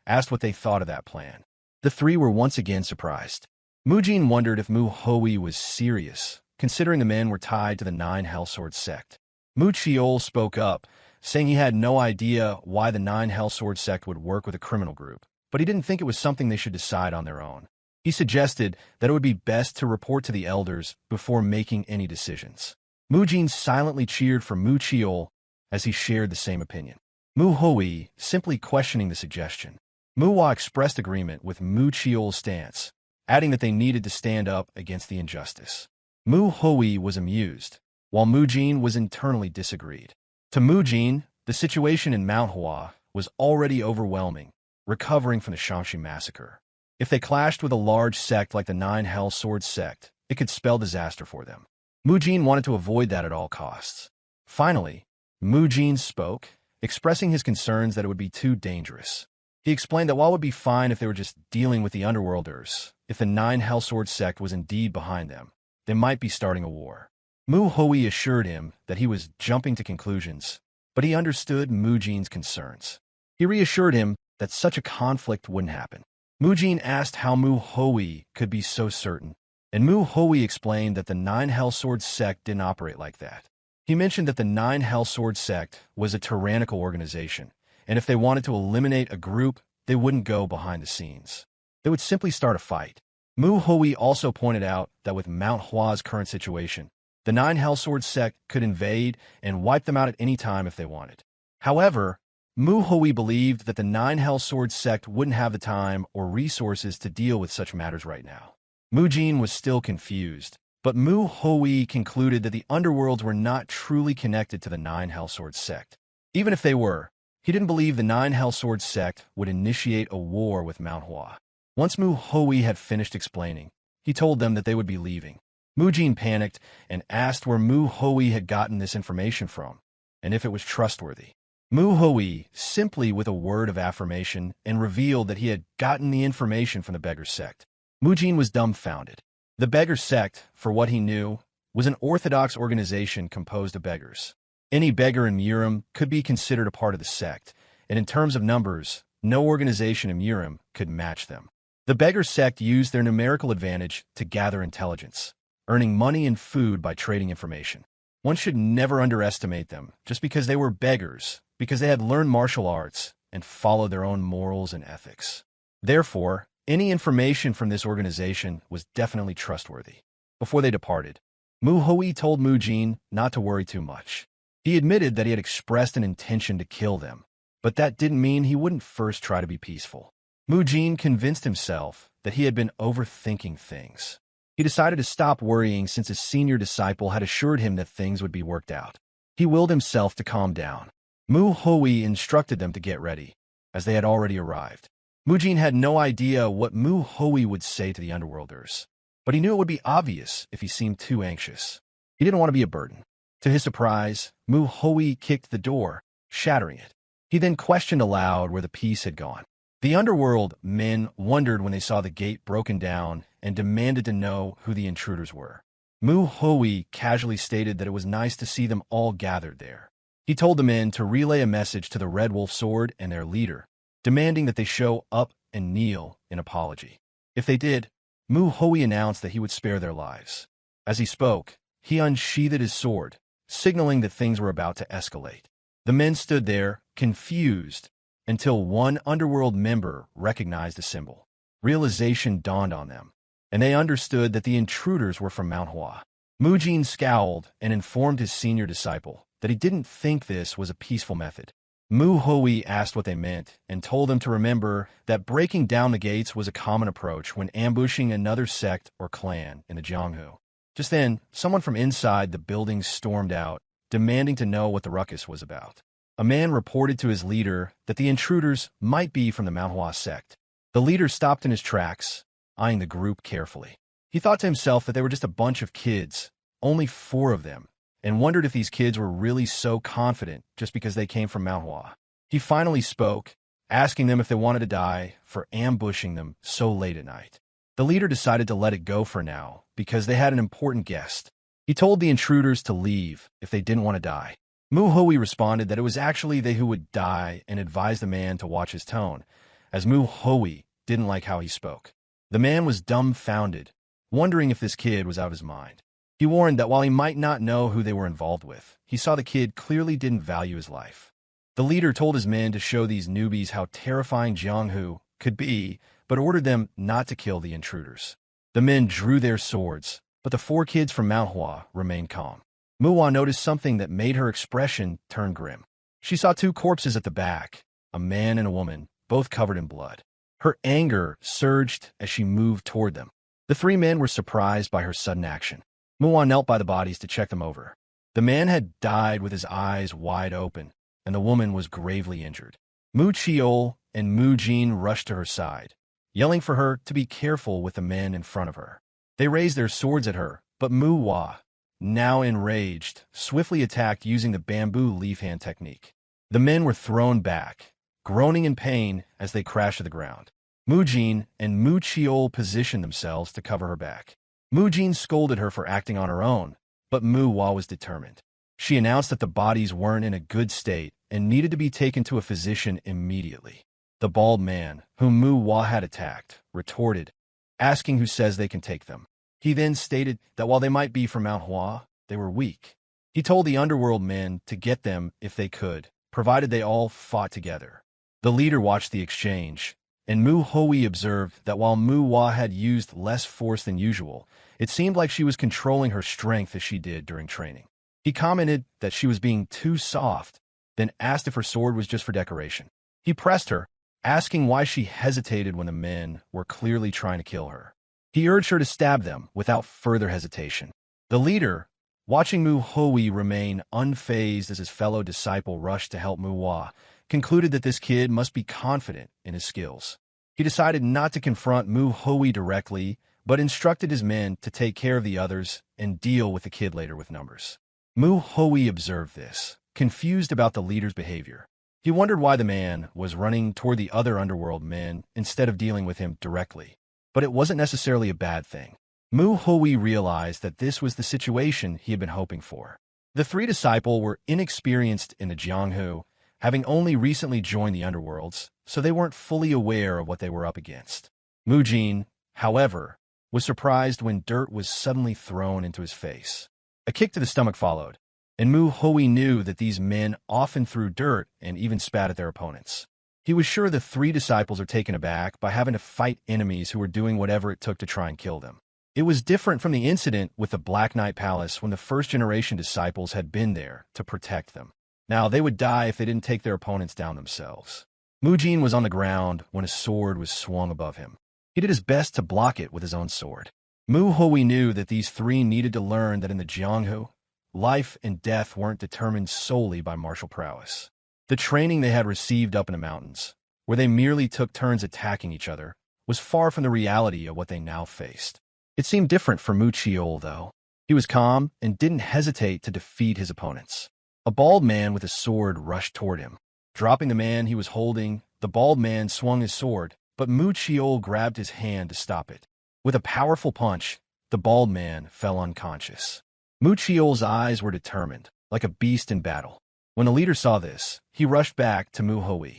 asked what they thought of that plan. The three were once again surprised. Mujin wondered if Mu Hui was serious, considering the men were tied to the Nine Hellsword Sect. Mu Chiol spoke up, saying he had no idea why the Nine Hellsword Sect would work with a criminal group, but he didn't think it was something they should decide on their own. He suggested that it would be best to report to the elders before making any decisions. Mujin silently cheered for Mu Chiol as he shared the same opinion. Mu Hui simply questioning the suggestion. Manhwa expressed agreement with Mu Chiol's stance, adding that they needed to stand up against the injustice. Mu Hui was amused, while Mujin was internally disagreed. To Mujin, the situation in Mount Hua was already overwhelming, recovering from the Shanxi massacre. If they clashed with a large sect like the Nine Hellsword Sect, it could spell disaster for them. Mujin wanted to avoid that at all costs. Finally, Mujin spoke, expressing his concerns that it would be too dangerous. He explained that while it would be fine if they were just dealing with the underworlders, if the Nine Hellsword Sect was indeed behind them, they might be starting a war. Mu Hui assured him that he was jumping to conclusions, but he understood Mujin's concerns. He reassured him that such a conflict wouldn't happen. Mujin asked how Mu Hui could be so certain, and Mu Hui explained that the Nine Hellsword Sect didn't operate like that. He mentioned that the Nine Hellsword Sect was a tyrannical organization, and if they wanted to eliminate a group, they wouldn't go behind the scenes. They would simply start a fight. Mu Hui also pointed out that with Mount Hua's current situation, the Nine Hellsword Sect could invade and wipe them out at any time if they wanted. However, Mu Hui believed that the Nine Hellsword Sect wouldn't have the time or resources to deal with such matters right now. Mujin was still confused, but Mu Hui concluded that the underworlds were not truly connected to the Nine Hellsword Sect. Even if they were, he didn't believe the Nine Hellsword Sect would initiate a war with Mount Hua. Once Mu Hui had finished explaining, he told them that they would be leaving. Mujin panicked and asked where Mu Hui had gotten this information from, and if it was trustworthy. Mu Hui simply with a word of affirmation and revealed that he had gotten the information from the Beggar Sect. Mujin was dumbfounded. The Beggar Sect, for what he knew, was an orthodox organization composed of beggars. Any beggar in Murim could be considered a part of the sect, and in terms of numbers, no organization in Murim could match them. The Beggar Sect used their numerical advantage to gather intelligence, earning money and food by trading information. One should never underestimate them, just because they were beggars, because they had learned martial arts and followed their own morals and ethics. Therefore, any information from this organization was definitely trustworthy. Before they departed, Mu Hui told Mujin not to worry too much. He admitted that he had expressed an intention to kill them, but that didn't mean he wouldn't first try to be peaceful. Mujin convinced himself that he had been overthinking things. He decided to stop worrying since his senior disciple had assured him that things would be worked out. He willed himself to calm down. Mu Hui instructed them to get ready, as they had already arrived. Mujin had no idea what Mu Hui would say to the underworlders, but he knew it would be obvious if he seemed too anxious. He didn't want to be a burden. To his surprise, Mu Hui kicked the door, shattering it. He then questioned aloud where the piece had gone. The underworld men wondered when they saw the gate broken down and demanded to know who the intruders were. Mu Hui casually stated that it was nice to see them all gathered there. He told the men to relay a message to the Red Wolf Sword and their leader, demanding that they show up and kneel in apology. If they did, Mu Hui announced that he would spare their lives. As he spoke, he unsheathed his sword, signaling that things were about to escalate. The men stood there, confused, until one underworld member recognized the symbol. Realization dawned on them, and they understood that the intruders were from Mount Hua. Mujin scowled and informed his senior disciple that he didn't think this was a peaceful method. Mu Hui asked what they meant and told them to remember that breaking down the gates was a common approach when ambushing another sect or clan in the Jianghu. Just then, someone from inside the building stormed out, demanding to know what the ruckus was about. A man reported to his leader that the intruders might be from the Manhua sect. The leader stopped in his tracks, eyeing the group carefully. He thought to himself that they were just a bunch of kids, only 4 of them, and wondered if these kids were really so confident just because they came from Mount Hua. He finally spoke, asking them if they wanted to die for ambushing them so late at night. The leader decided to let it go for now because they had an important guest. He told the intruders to leave if they didn't want to die. Mu Hui responded that it was actually they who would die and advised the man to watch his tone, as Mu Hui didn't like how he spoke. The man was dumbfounded, wondering if this kid was out of his mind. He warned that while he might not know who they were involved with, he saw the kid clearly didn't value his life. The leader told his men to show these newbies how terrifying Jianghu could be, but ordered them not to kill the intruders. The men drew their swords, but the 4 kids from Mount Hua remained calm. Muhua noticed something that made her expression turn grim. She saw 2 corpses at the back, a man and a woman, both covered in blood. Her anger surged as she moved toward them. The 3 men were surprised by her sudden action. Muhua knelt by the bodies to check them over. The man had died with his eyes wide open, and the woman was gravely injured. Mu Chiol and Mu Jin rushed to her side, yelling for her to be careful with the men in front of her. They raised their swords at her, but Mu Hua, now enraged, swiftly attacked using the bamboo leaf hand technique. The men were thrown back, groaning in pain as they crashed to the ground. Mu Jin and Mu Chiol positioned themselves to cover her back. Mu Jin scolded her for acting on her own, but Mu Hua was determined. She announced that the bodies weren't in a good state and needed to be taken to a physician immediately. The bald man, whom Mu Hua had attacked, retorted, asking who says they can take them. He then stated that while they might be from Mount Hua, they were weak. He told the underworld men to get them if they could, provided they all fought together. The leader watched the exchange, and Mu Hui observed that while Mu Hua had used less force than usual, it seemed like she was controlling her strength as she did during training. He commented that she was being too soft, then asked if her sword was just for decoration. He pressed her, asking why she hesitated when the men were clearly trying to kill her. He urged her to stab them without further hesitation. The leader, watching Mu Hui remain unfazed as his fellow disciple rushed to help Mu Hua, concluded that this kid must be confident in his skills. He decided not to confront Mu Hui directly, but instructed his men to take care of the others and deal with the kid later with numbers. Mu Hui observed this, confused about the leader's behavior. He wondered why the man was running toward the other underworld men instead of dealing with him directly. But it wasn't necessarily a bad thing. Mu Hui realized that this was the situation he had been hoping for. The 3 disciples were inexperienced in the Jianghu, having only recently joined the underworlds, so they weren't fully aware of what they were up against. Mu Jin, however, was surprised when dirt was suddenly thrown into his face. A kick to the stomach followed, and Mu Hui knew that these men often threw dirt and even spat at their opponents. He was sure the 3 disciples are taken aback by having to fight enemies who were doing whatever it took to try and kill them. It was different from the incident with the Black Knight Palace when the first-generation disciples had been there to protect them. Now, they would die if they didn't take their opponents down themselves. Mu Jin was on the ground when a sword was swung above him. He did his best to block it with his own sword. Mu Hui knew that these 3 needed to learn that in the Jianghu, life and death weren't determined solely by martial prowess. The training they had received up in the mountains, where they merely took turns attacking each other, was far from the reality of what they now faced. It seemed different for Mu Chiol, though. He was calm and didn't hesitate to defeat his opponents. A bald man with a sword rushed toward him. Dropping the man he was holding, the bald man swung his sword, but Mu Chiol grabbed his hand to stop it. With a powerful punch, the bald man fell unconscious. Mu Chiol's eyes were determined, like a beast in battle. When the leader saw this, he rushed back to Mu Hui.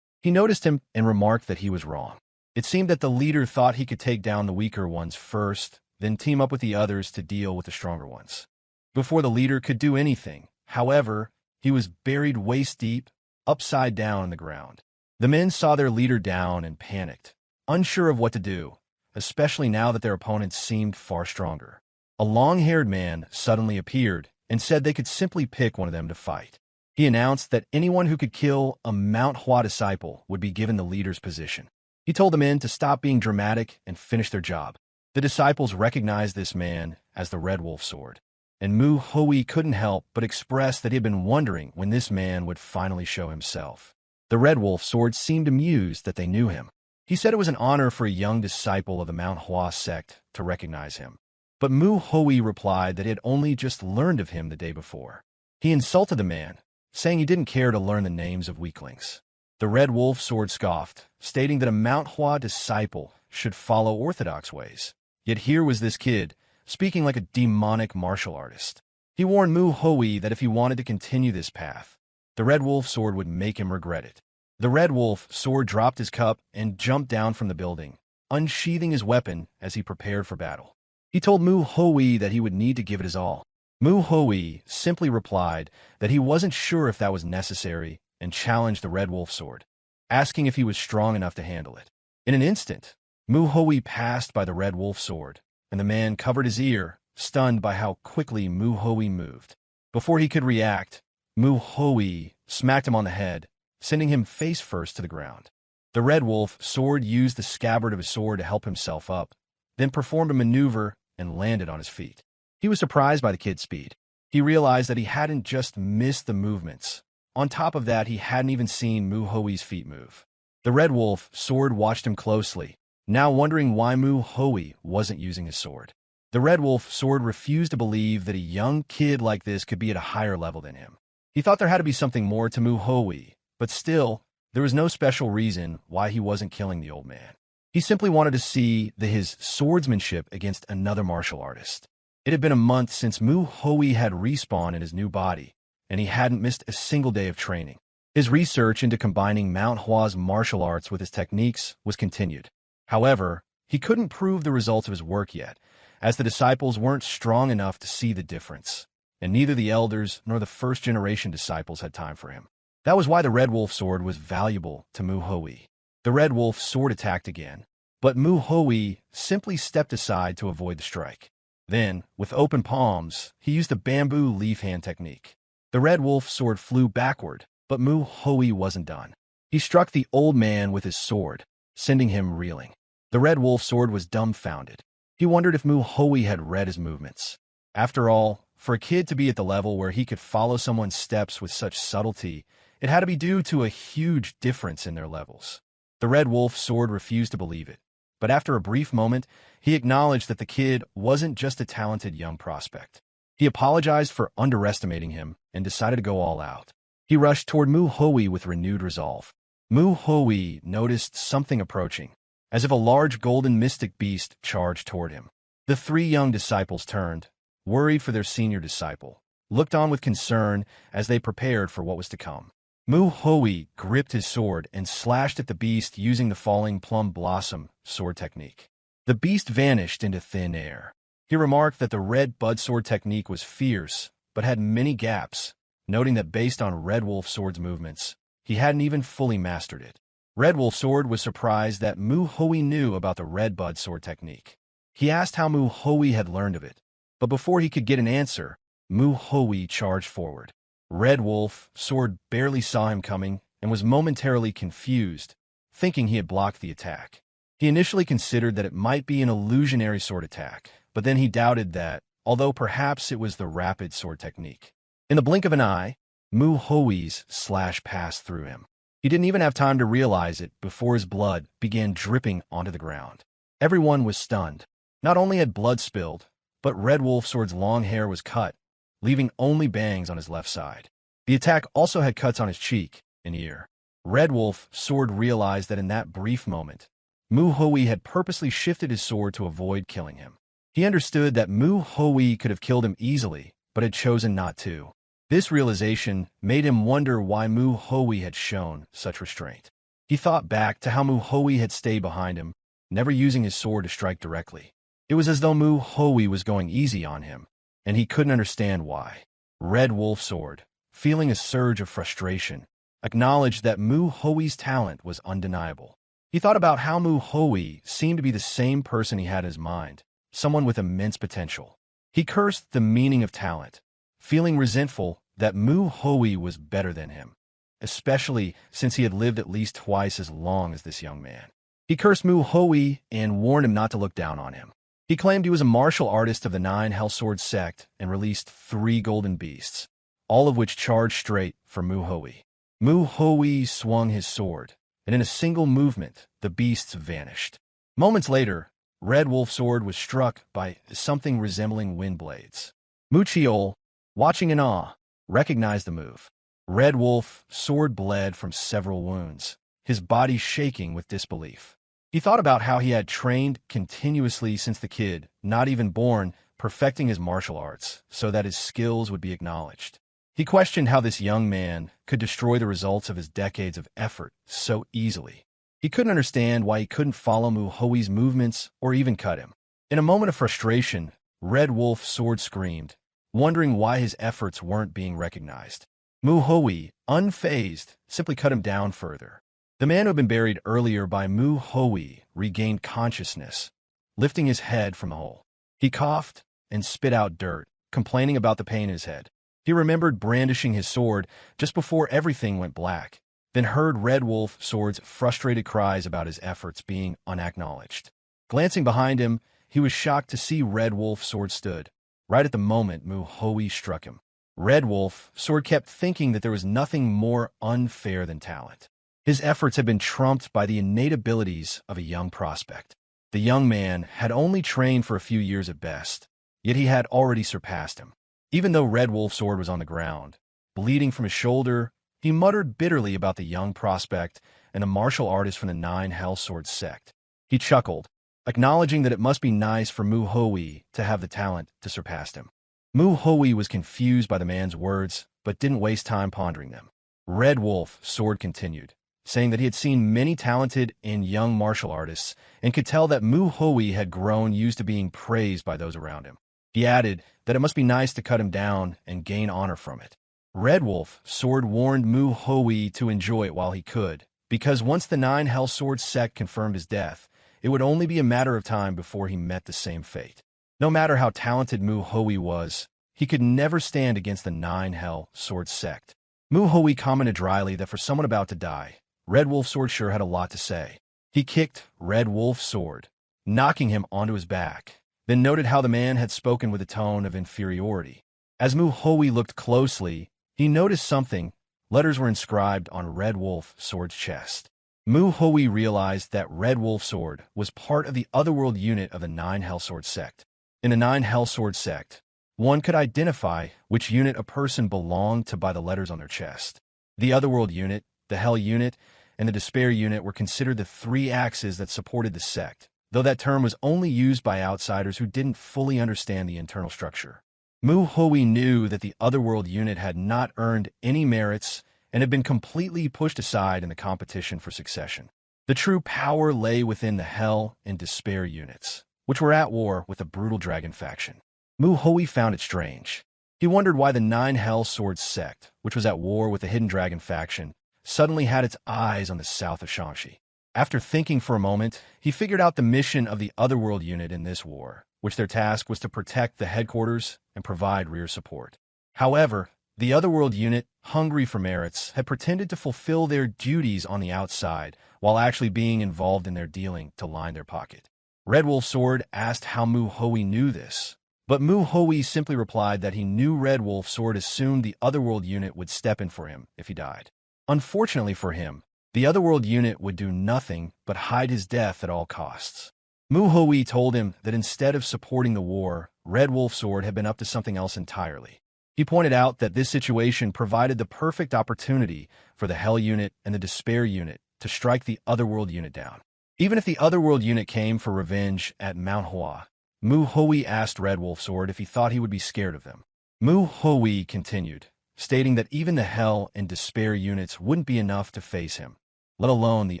He noticed him and remarked that he was wrong. It seemed that the leader thought he could take down the weaker ones first, then team up with the others to deal with the stronger ones. Before the leader could do anything, however, he was buried waist-deep, upside down on the ground. The men saw their leader down and panicked, unsure of what to do, especially now that their opponents seemed far stronger. A long-haired man suddenly appeared and said they could simply pick one of them to fight. He announced that anyone who could kill a Mount Hua disciple would be given the leader's position. He told the men to stop being dramatic and finish their job. The disciples recognized this man as the Red Wolf Sword, and Mu Hui couldn't help but express that he had been wondering when this man would finally show himself. The Red Wolf Sword seemed amused that they knew him. He said it was an honor for a young disciple of the Mount Hua Sect to recognize him. But Mu Hui replied that he had only just learned of him the day before. He insulted the man, saying he didn't care to learn the names of weaklings. The Red Wolf Sword scoffed, stating that a Mount Hua disciple should follow orthodox ways. Yet here was this kid, speaking like a demonic martial artist. He warned Mu Hui that if he wanted to continue this path, the Red Wolf Sword would make him regret it. The Red Wolf Sword dropped his cup and jumped down from the building, unsheathing his weapon as he prepared for battle. He told Mu Hui that he would need to give it his all. Mu Hui simply replied that he wasn't sure if that was necessary and challenged the Red Wolf Sword, asking if he was strong enough to handle it. In an instant, Mu Hui passed by the Red Wolf Sword, and the man covered his ear, stunned by how quickly Mu Hui moved. Before he could react, Mu Hui smacked him on the head, sending him face first to the ground. The Red Wolf Sword used the scabbard of his sword to help himself up, then performed a maneuver and landed on his feet. He was surprised by the kid's speed. He realized that he hadn't just missed the movements. On top of that, he hadn't even seen Mu Hui's feet move. The Red Wolf Sword watched him closely, now wondering why Mu Hui wasn't using his sword. The Red Wolf Sword refused to believe that a young kid like this could be at a higher level than him. He thought there had to be something more to Mu Hui, but still, there was no special reason why he wasn't killing the old man. He simply wanted to see his swordsmanship against another martial artist. It had been a month since Mu Hui had respawned in his new body, and he hadn't missed a single day of training. His research into combining Mount Hua's martial arts with his techniques was continued. However, he couldn't prove the results of his work yet, as the disciples weren't strong enough to see the difference, and neither the elders nor the first-generation disciples had time for him. That was why the Red Wolf Sword was valuable to Mu Hui. The Red Wolf Sword attacked again, but Mu Hui simply stepped aside to avoid the strike. Then, with open palms, he used the bamboo leaf hand technique. The Red Wolf Sword flew backward, but Mu Hui wasn't done. He struck the old man with his sword, sending him reeling. The Red Wolf Sword was dumbfounded. He wondered if Mu Hui had read his movements. After all, for a kid to be at the level where he could follow someone's steps with such subtlety, it had to be due to a huge difference in their levels. The Red Wolf Sword refused to believe it, but after a brief moment, he acknowledged that the kid wasn't just a talented young prospect. He apologized for underestimating him and decided to go all out. He rushed toward Mu Hui with renewed resolve. Mu Hui noticed something approaching, as if a large golden mystic beast charged toward him. The three young disciples turned, worried for their senior disciple, looked on with concern as they prepared for what was to come. Mu Hui gripped his sword and slashed at the beast using the falling plum blossom sword technique. The beast vanished into thin air. He remarked that the red bud sword technique was fierce, but had many gaps, noting that based on Red Wolf Sword's movements, he hadn't even fully mastered it. Red Wolf Sword was surprised that Mu Hui knew about the red bud sword technique. He asked how Mu Hui had learned of it, but before he could get an answer, Mu Hui charged forward. Red Wolf Sword barely saw him coming and was momentarily confused, thinking he had blocked the attack. He initially considered that it might be an illusionary sword attack, but then he doubted that, although perhaps it was the rapid sword technique. In the blink of an eye, Mu Hui's slash passed through him. He didn't even have time to realize it before his blood began dripping onto the ground. Everyone was stunned. Not only had blood spilled, but Red Wolf Sword's long hair was cut, leaving only bangs on his left side. The attack also had cuts on his cheek and ear. Red Wolf Sword realized that in that brief moment, Mu Hui had purposely shifted his sword to avoid killing him. He understood that Mu Hui could have killed him easily, but had chosen not to. This realization made him wonder why Mu Hui had shown such restraint. He thought back to how Mu Hui had stayed behind him, never using his sword to strike directly. It was as though Mu Hui was going easy on him, and he couldn't understand why. Red Wolf Sword, feeling a surge of frustration, acknowledged that Mu Hui's talent was undeniable. He thought about how Mu Hui seemed to be the same person he had in his mind, someone with immense potential. He cursed the meaning of talent, feeling resentful that Mu Hui was better than him, especially since he had lived at least twice as long as this young man. He cursed Mu Hui and warned him not to look down on him. He claimed he was a martial artist of the 9 Hellsword Sect and released 3 golden beasts, all of which charged straight for Mu Hui. Mu Hui swung his sword, and in a single movement, the beasts vanished. Moments later, Red Wolf Sword was struck by something resembling wind blades. Mu Chiol, watching in awe, recognized the move. Red Wolf Sword bled from several wounds, his body shaking with disbelief. He thought about how he had trained continuously since the kid, not even born, perfecting his martial arts so that his skills would be acknowledged. He questioned how this young man could destroy the results of his decades of effort so easily. He couldn't understand why he couldn't follow Mu Hui's movements or even cut him. In a moment of frustration, Red Wolf Sword screamed, wondering why his efforts weren't being recognized. Mu Hui, unfazed, simply cut him down further. The man who had been buried earlier by Mu Hui regained consciousness, lifting his head from the hole. He coughed and spit out dirt, complaining about the pain in his head. He remembered brandishing his sword just before everything went black, then heard Red Wolf Sword's frustrated cries about his efforts being unacknowledged. Glancing behind him, he was shocked to see Red Wolf Sword stood, right at the moment Mu Hui struck him. Red Wolf Sword kept thinking that there was nothing more unfair than talent. His efforts had been trumped by the innate abilities of a young prospect. The young man had only trained for a few years at best, yet he had already surpassed him. Even though Red Wolf Sword was on the ground, bleeding from his shoulder, he muttered bitterly about the young prospect and the martial artist from the Nine Hell Sword Sect. He chuckled, acknowledging that it must be nice for Mu Hui to have the talent to surpass him. Mu Hui was confused by the man's words, but didn't waste time pondering them. Red Wolf Sword continued, saying that he had seen many talented and young martial artists and could tell that Mu Hui had grown used to being praised by those around him. He added that it must be nice to cut him down and gain honor from it. Red Wolf Sword warned Mu Hui to enjoy it while he could, because once the Nine Hell Sword Sect confirmed his death, it would only be a matter of time before he met the same fate. No matter how talented Mu Hui was, he could never stand against the Nine Hell Sword Sect. Mu Hui commented dryly that for someone about to die, Red Wolf Sword sure had a lot to say. He kicked Red Wolf Sword, knocking him onto his back, then noted how the man had spoken with a tone of inferiority. As Mu Hui looked closely, he noticed something. Letters were inscribed on Red Wolf Sword's chest. Mu Hui realized that Red Wolf Sword was part of the Otherworld unit of the Nine Hell Sword Sect. In the Nine Hell Sword Sect, one could identify which unit a person belonged to by the letters on their chest. The Otherworld unit, the Hell unit, and the Despair unit were considered the three axes that supported the sect, though that term was only used by outsiders who didn't fully understand the internal structure. Mu Hui knew that the Otherworld unit had not earned any merits and had been completely pushed aside in the competition for succession. The true power lay within the Hell and Despair units, which were at war with the brutal dragon faction. Mu Hui found it strange. He wondered why the Nine Hell Sword Sect, which was at war with the hidden dragon faction, suddenly had its eyes on the south of Shangxi. After thinking for a moment, he figured out the mission of the Otherworld unit in this war, which their task was to protect the headquarters and provide rear support. However, the Otherworld unit, hungry for merits, had pretended to fulfill their duties on the outside while actually being involved in their dealing to line their pocket. Red Wolf Sword asked how Mu Hui knew this, but Mu Hui simply replied that he knew Red Wolf Sword assumed the Otherworld unit would step in for him if he died. Unfortunately for him, the Otherworld unit would do nothing but hide his death at all costs. Mu Hui told him that instead of supporting the war, Red Wolf Sword had been up to something else entirely. He pointed out that this situation provided the perfect opportunity for the Hell unit and the Despair unit to strike the Otherworld unit down. Even if the Otherworld unit came for revenge at Mount Hua, Mu Hui asked Red Wolf Sword if he thought he would be scared of them. Mu Hui continued, stating that even the Hell and Despair units wouldn't be enough to face him, let alone the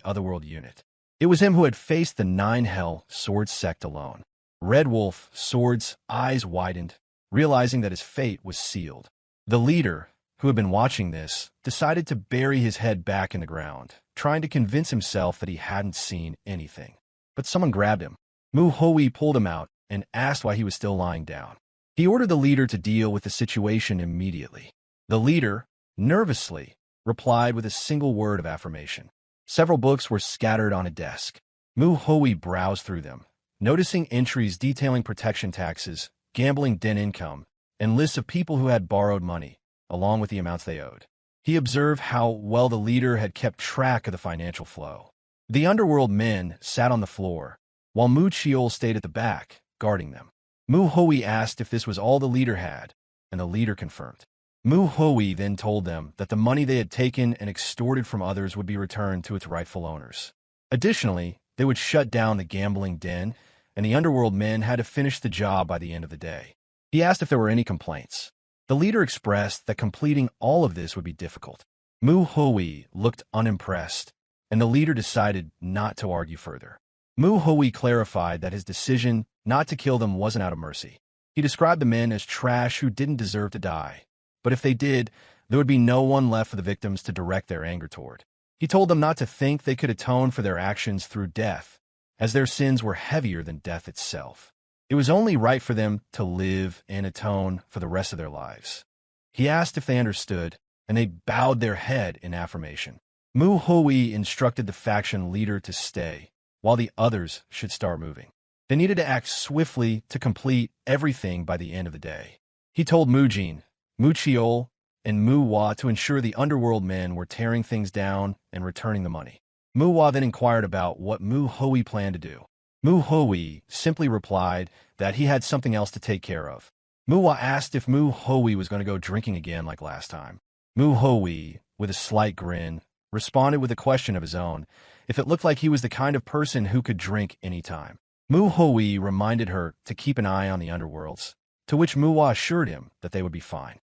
Otherworld unit. It was him who had faced the Nine Hell Sword Sect alone. Red Wolf Sword's eyes widened, realizing that his fate was sealed. The leader, who had been watching this, decided to bury his head back in the ground, trying to convince himself that he hadn't seen anything. But someone grabbed him. Mu Hui pulled him out and asked why he was still lying down. He ordered the leader to deal with the situation immediately. The leader, nervously, replied with a single word of affirmation. Several books were scattered on a desk. Mu Hui browsed through them, noticing entries detailing protection taxes, gambling den income, and lists of people who had borrowed money, along with the amounts they owed. He observed how well the leader had kept track of the financial flow. The underworld men sat on the floor, while Mu Chiol stayed at the back, guarding them. Mu Hui asked if this was all the leader had, and the leader confirmed. Mu Hui then told them that the money they had taken and extorted from others would be returned to its rightful owners. Additionally, they would shut down the gambling den, and the underworld men had to finish the job by the end of the day. He asked if there were any complaints. The leader expressed that completing all of this would be difficult. Mu Hui looked unimpressed, and the leader decided not to argue further. Mu Hui clarified that his decision not to kill them wasn't out of mercy. He described the men as trash who didn't deserve to die, but if they did, there would be no one left for the victims to direct their anger toward. He told them not to think they could atone for their actions through death, as their sins were heavier than death itself. It was only right for them to live and atone for the rest of their lives. He asked if they understood, and they bowed their head in affirmation. Mu Hui instructed the faction leader to stay, while the others should start moving. They needed to act swiftly to complete everything by the end of the day. He told Mu Jin, Mu Chiol, and Mu Hua to ensure the underworld men were tearing things down and returning the money. Mu Hua then inquired about what Mu Hui planned to do. Mu Hui simply replied that he had something else to take care of. Mu Hua asked if Mu Hui was going to go drinking again like last time. Mu Hui, with a slight grin, responded with a question of his own, if it looked like he was the kind of person who could drink any time. Mu Hui reminded her to keep an eye on the underworlds, to which Mu Hua assured him that they would be fine.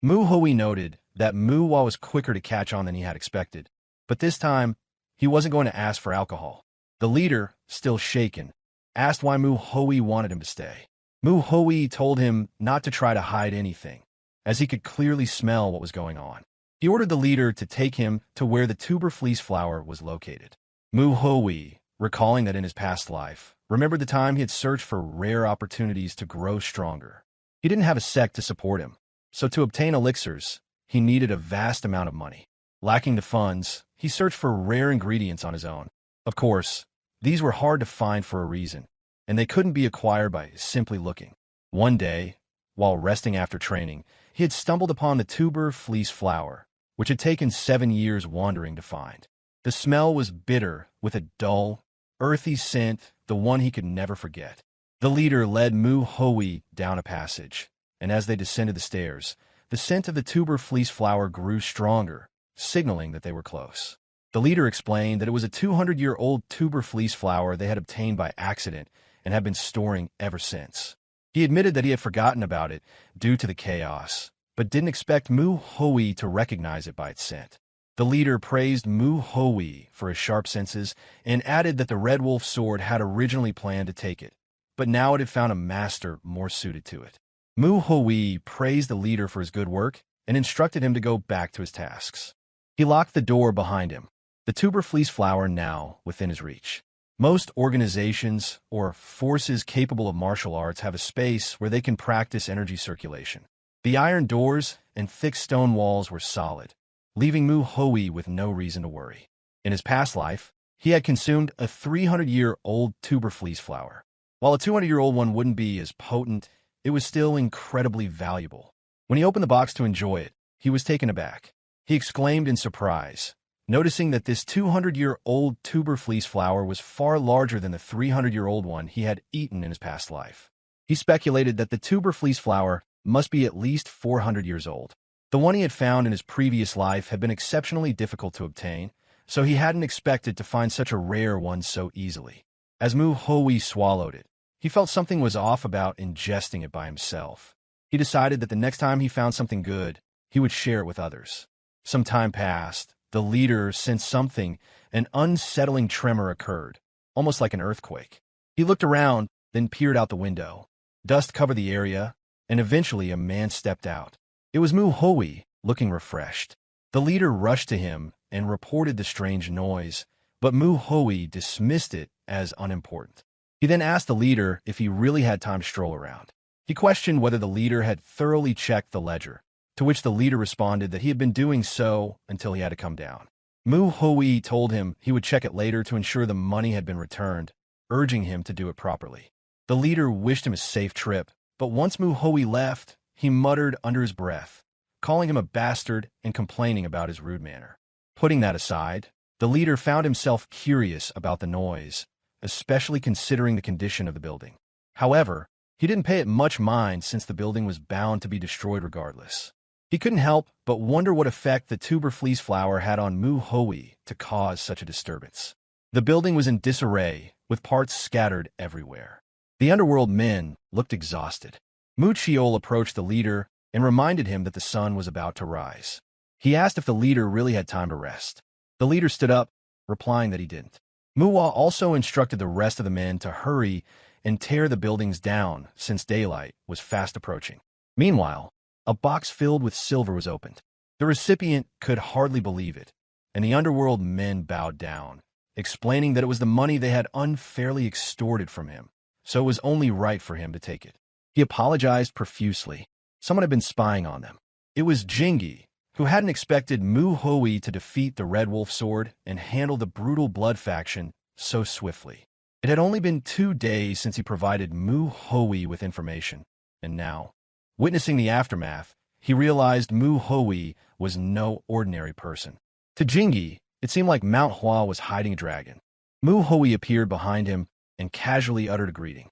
Mu Hui noted that Mu Hua was quicker to catch on than he had expected, but this time, he wasn't going to ask for alcohol. The leader, still shaken, asked why Mu Hui wanted him to stay. Mu Hui told him not to try to hide anything, as he could clearly smell what was going on. He ordered the leader to take him to where the tuber fleece flower was located. Mu Hui, recalling that in his past life, remembered the time he had searched for rare opportunities to grow stronger. He didn't have a sect to support him, so to obtain elixirs, he needed a vast amount of money. Lacking the funds, he searched for rare ingredients on his own. Of course, these were hard to find for a reason, and they couldn't be acquired by simply looking. One day, while resting after training, he had stumbled upon the tuber fleece flower, which had taken 7 years wandering to find. The smell was bitter, with a dull, earthy scent, the one he could never forget. The leader led Mu Hui down a passage, and as they descended the stairs, the scent of the tuber fleece flower grew stronger, signaling that they were close. The leader explained that it was a 200-year-old tuber fleece flower they had obtained by accident and had been storing ever since. He admitted that he had forgotten about it due to the chaos, but didn't expect Mu Hui to recognize it by its scent. The leader praised Mu Hui for his sharp senses and added that the Red Wolf sword had originally planned to take it, but now it had found a master more suited to it. Mu Hui praised the leader for his good work and instructed him to go back to his tasks. He locked the door behind him, the tuber fleece flower now within his reach. Most organizations or forces capable of martial arts have a space where they can practice energy circulation. The iron doors and thick stone walls were solid, leaving Mu Hui with no reason to worry. In his past life, he had consumed a 300-year-old tuber fleece flower. While a 200-year-old one wouldn't be as potent, it was still incredibly valuable. When he opened the box to enjoy it, he was taken aback. He exclaimed in surprise, noticing that this 200-year-old tuber fleece flower was far larger than the 300-year-old one he had eaten in his past life. He speculated that the tuber fleece flower must be at least 400 years old. The one he had found in his previous life had been exceptionally difficult to obtain, so he hadn't expected to find such a rare one so easily. As Mu Hui swallowed it, he felt something was off about ingesting it by himself. He decided that the next time he found something good, he would share it with others. Some time passed. The leader sensed something, an unsettling tremor occurred, almost like an earthquake. He looked around, then peered out the window. Dust covered the area, and eventually a man stepped out. It was Mu Hui, looking refreshed. The leader rushed to him and reported the strange noise, but Mu Hui dismissed it as unimportant. He then asked the leader if he really had time to stroll around. He questioned whether the leader had thoroughly checked the ledger, to which the leader responded that he had been doing so until he had to come down. Mu Hui told him he would check it later to ensure the money had been returned, urging him to do it properly. The leader wished him a safe trip, but once Mu Hui left, he muttered under his breath, calling him a bastard and complaining about his rude manner. Putting that aside, the leader found himself curious about the noise, especially considering the condition of the building. However, he didn't pay it much mind since the building was bound to be destroyed regardless. He couldn't help but wonder what effect the tuber fleece flower had on Mount Hua to cause such a disturbance. The building was in disarray, with parts scattered everywhere. The underworld men looked exhausted. Mu Chiol approached the leader and reminded him that the sun was about to rise. He asked if the leader really had time to rest. The leader stood up, replying that he didn't. Manhwa also instructed the rest of the men to hurry and tear the buildings down since daylight was fast approaching. Meanwhile, a box filled with silver was opened. The recipient could hardly believe it, and the underworld men bowed down, explaining that it was the money they had unfairly extorted from him, so it was only right for him to take it. He apologized profusely. Someone had been spying on them. It was Jingi, who hadn't expected Mu Hoi to defeat the Red Wolf Sword and handle the brutal blood faction so swiftly. It had only been 2 days since he provided Mu Hoi with information, and now, witnessing the aftermath, he realized Mu Hoi was no ordinary person. To Jingi, it seemed like Mount Hua was hiding a dragon. Mu Hoi appeared behind him and casually uttered a greeting.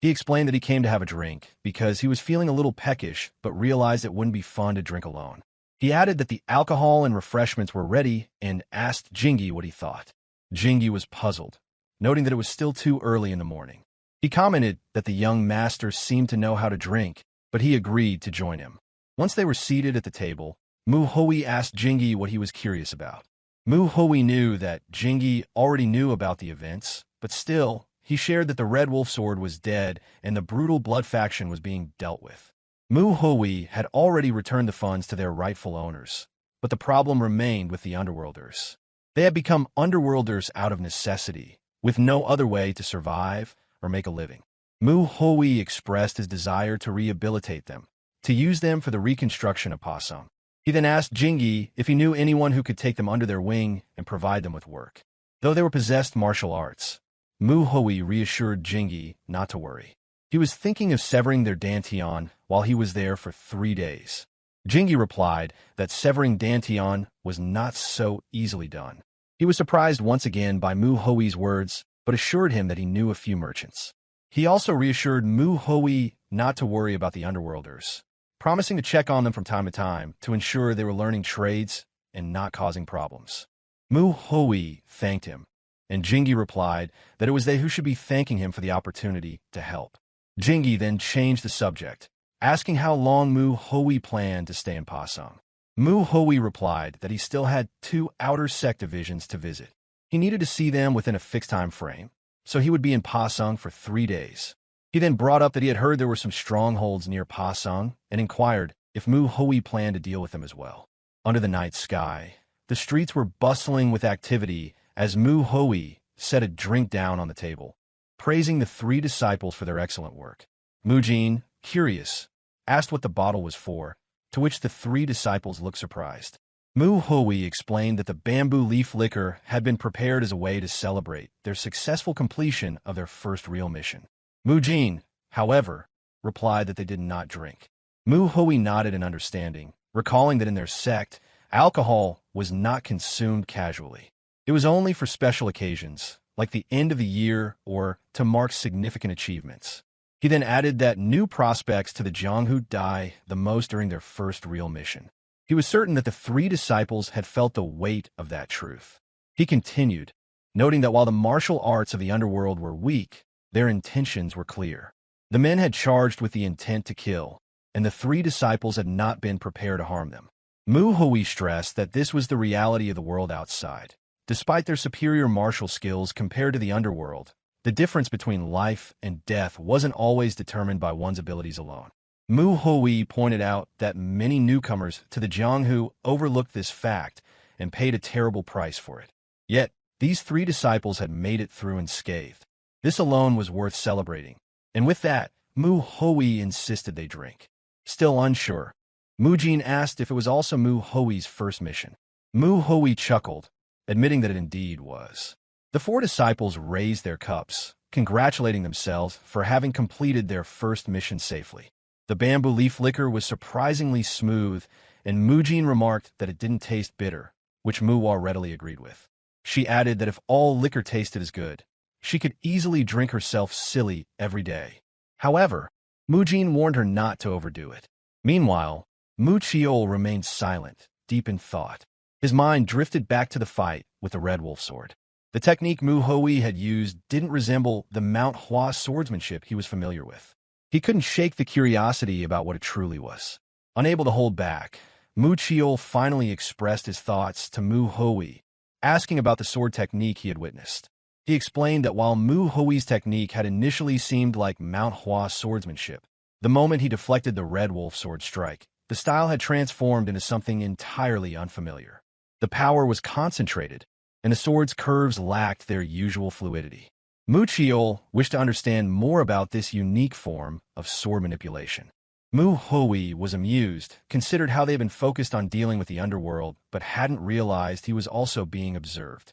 He explained that he came to have a drink because he was feeling a little peckish but realized it wouldn't be fun to drink alone. He added that the alcohol and refreshments were ready and asked Jingi what he thought. Jingi was puzzled, noting that it was still too early in the morning. He commented that the young master seemed to know how to drink, but he agreed to join him. Once they were seated at the table, Mu Hoi asked Jingi what he was curious about. Mu Hoi knew that Jingi already knew about the events, but still, he shared that the Red Wolf Sword was dead and the brutal blood faction was being dealt with. Mu Hoi had already returned the funds to their rightful owners, but the problem remained with the Underworlders. They had become Underworlders out of necessity, with no other way to survive or make a living. Mu Hoi expressed his desire to rehabilitate them, to use them for the reconstruction of Pasung. He then asked Jingi if he knew anyone who could take them under their wing and provide them with work. Though they were possessed martial arts, Mu Hoi reassured Jingi not to worry. He was thinking of severing their dantian while he was there for 3 days. Jingi replied that severing dantian was not so easily done. He was surprised once again by Mu Hoi's words, but assured him that he knew a few merchants. He also reassured Mu Hoi not to worry about the Underworlders, promising to check on them from time to time to ensure they were learning trades and not causing problems. Mu Hoi thanked him, and Jingi replied that it was they who should be thanking him for the opportunity to help. Jingi then changed the subject, asking how long Mu Hoi planned to stay in Pasung. Mu Hoi replied that he still had 2 outer Sect divisions to visit. He needed to see them within a fixed time frame, so he would be in Pasung for 3 days. He then brought up that he had heard there were some strongholds near Pasung and inquired if Mu Hoi planned to deal with them as well. Under the night sky, the streets were bustling with activity as Mu Hoi set a drink down on the table, praising the 3 disciples for their excellent work. Mujin, curious, asked what the bottle was for, to which the 3 disciples looked surprised. Mu Hoi explained that the bamboo leaf liquor had been prepared as a way to celebrate their successful completion of their first real mission. Mujin, however, replied that they did not drink. Mu Hoi nodded in understanding, recalling that in their sect, alcohol was not consumed casually. It was only for special occasions, like the end of the year or to mark significant achievements. He then added that new prospects to the Jianghu die the most during their first real mission. He was certain that the 3 disciples had felt the weight of that truth. He continued, noting that while the martial arts of the underworld were weak, their intentions were clear. The men had charged with the intent to kill, and the 3 disciples had not been prepared to harm them. Mu Hoi stressed that this was the reality of the world outside. Despite their superior martial skills compared to the underworld, the difference between life and death wasn't always determined by one's abilities alone. Mu Hoi pointed out that many newcomers to the Jianghu overlooked this fact and paid a terrible price for it. Yet, these 3 disciples had made it through unscathed. This alone was worth celebrating, and with that, Mu Hoi insisted they drink. Still unsure, Mujin asked if it was also Mu Hoi's first mission. Mu Hoi chuckled, admitting that it indeed was. The 4 disciples raised their cups, congratulating themselves for having completed their first mission safely. The bamboo leaf liquor was surprisingly smooth, and Mujin remarked that it didn't taste bitter, which Manhwa readily agreed with. She added that if all liquor tasted as good, she could easily drink herself silly every day. However, Mujin warned her not to overdo it. Meanwhile, Mu Chiol remained silent, deep in thought. His mind drifted back to the fight with the Red Wolf sword. The technique Mu Hui had used didn't resemble the Mount Hua swordsmanship he was familiar with. He couldn't shake the curiosity about what it truly was. Unable to hold back, Mu Chiol finally expressed his thoughts to Mu Hui, asking about the sword technique he had witnessed. He explained that while Mu Hui's technique had initially seemed like Mount Hua swordsmanship, the moment he deflected the Red Wolf sword strike, the style had transformed into something entirely unfamiliar. The power was concentrated, and the sword's curves lacked their usual fluidity. Mu Chiol wished to understand more about this unique form of sword manipulation. Mu Hui was amused, considered how they had been focused on dealing with the underworld, but hadn't realized he was also being observed.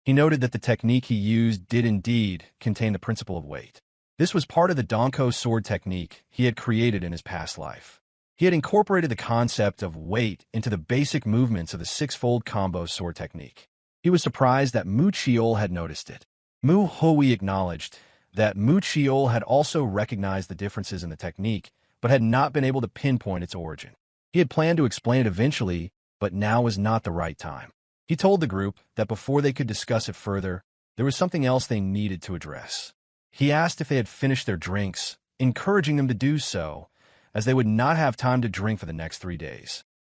He noted that the technique he used did indeed contain the principle of weight. This was part of the Donko sword technique he had created in his past life. He had incorporated the concept of weight into the basic movements of the six-fold combo sword technique. He was surprised that Mu Chiol had noticed it. Mu Hui acknowledged that Mu Chiol had also recognized the differences in the technique, but had not been able to pinpoint its origin. He had planned to explain it eventually, but now was not the right time. He told the group that before they could discuss it further, there was something else they needed to address. He asked if they had finished their drinks, encouraging them to do so, as they would not have time to drink for the next 3 days.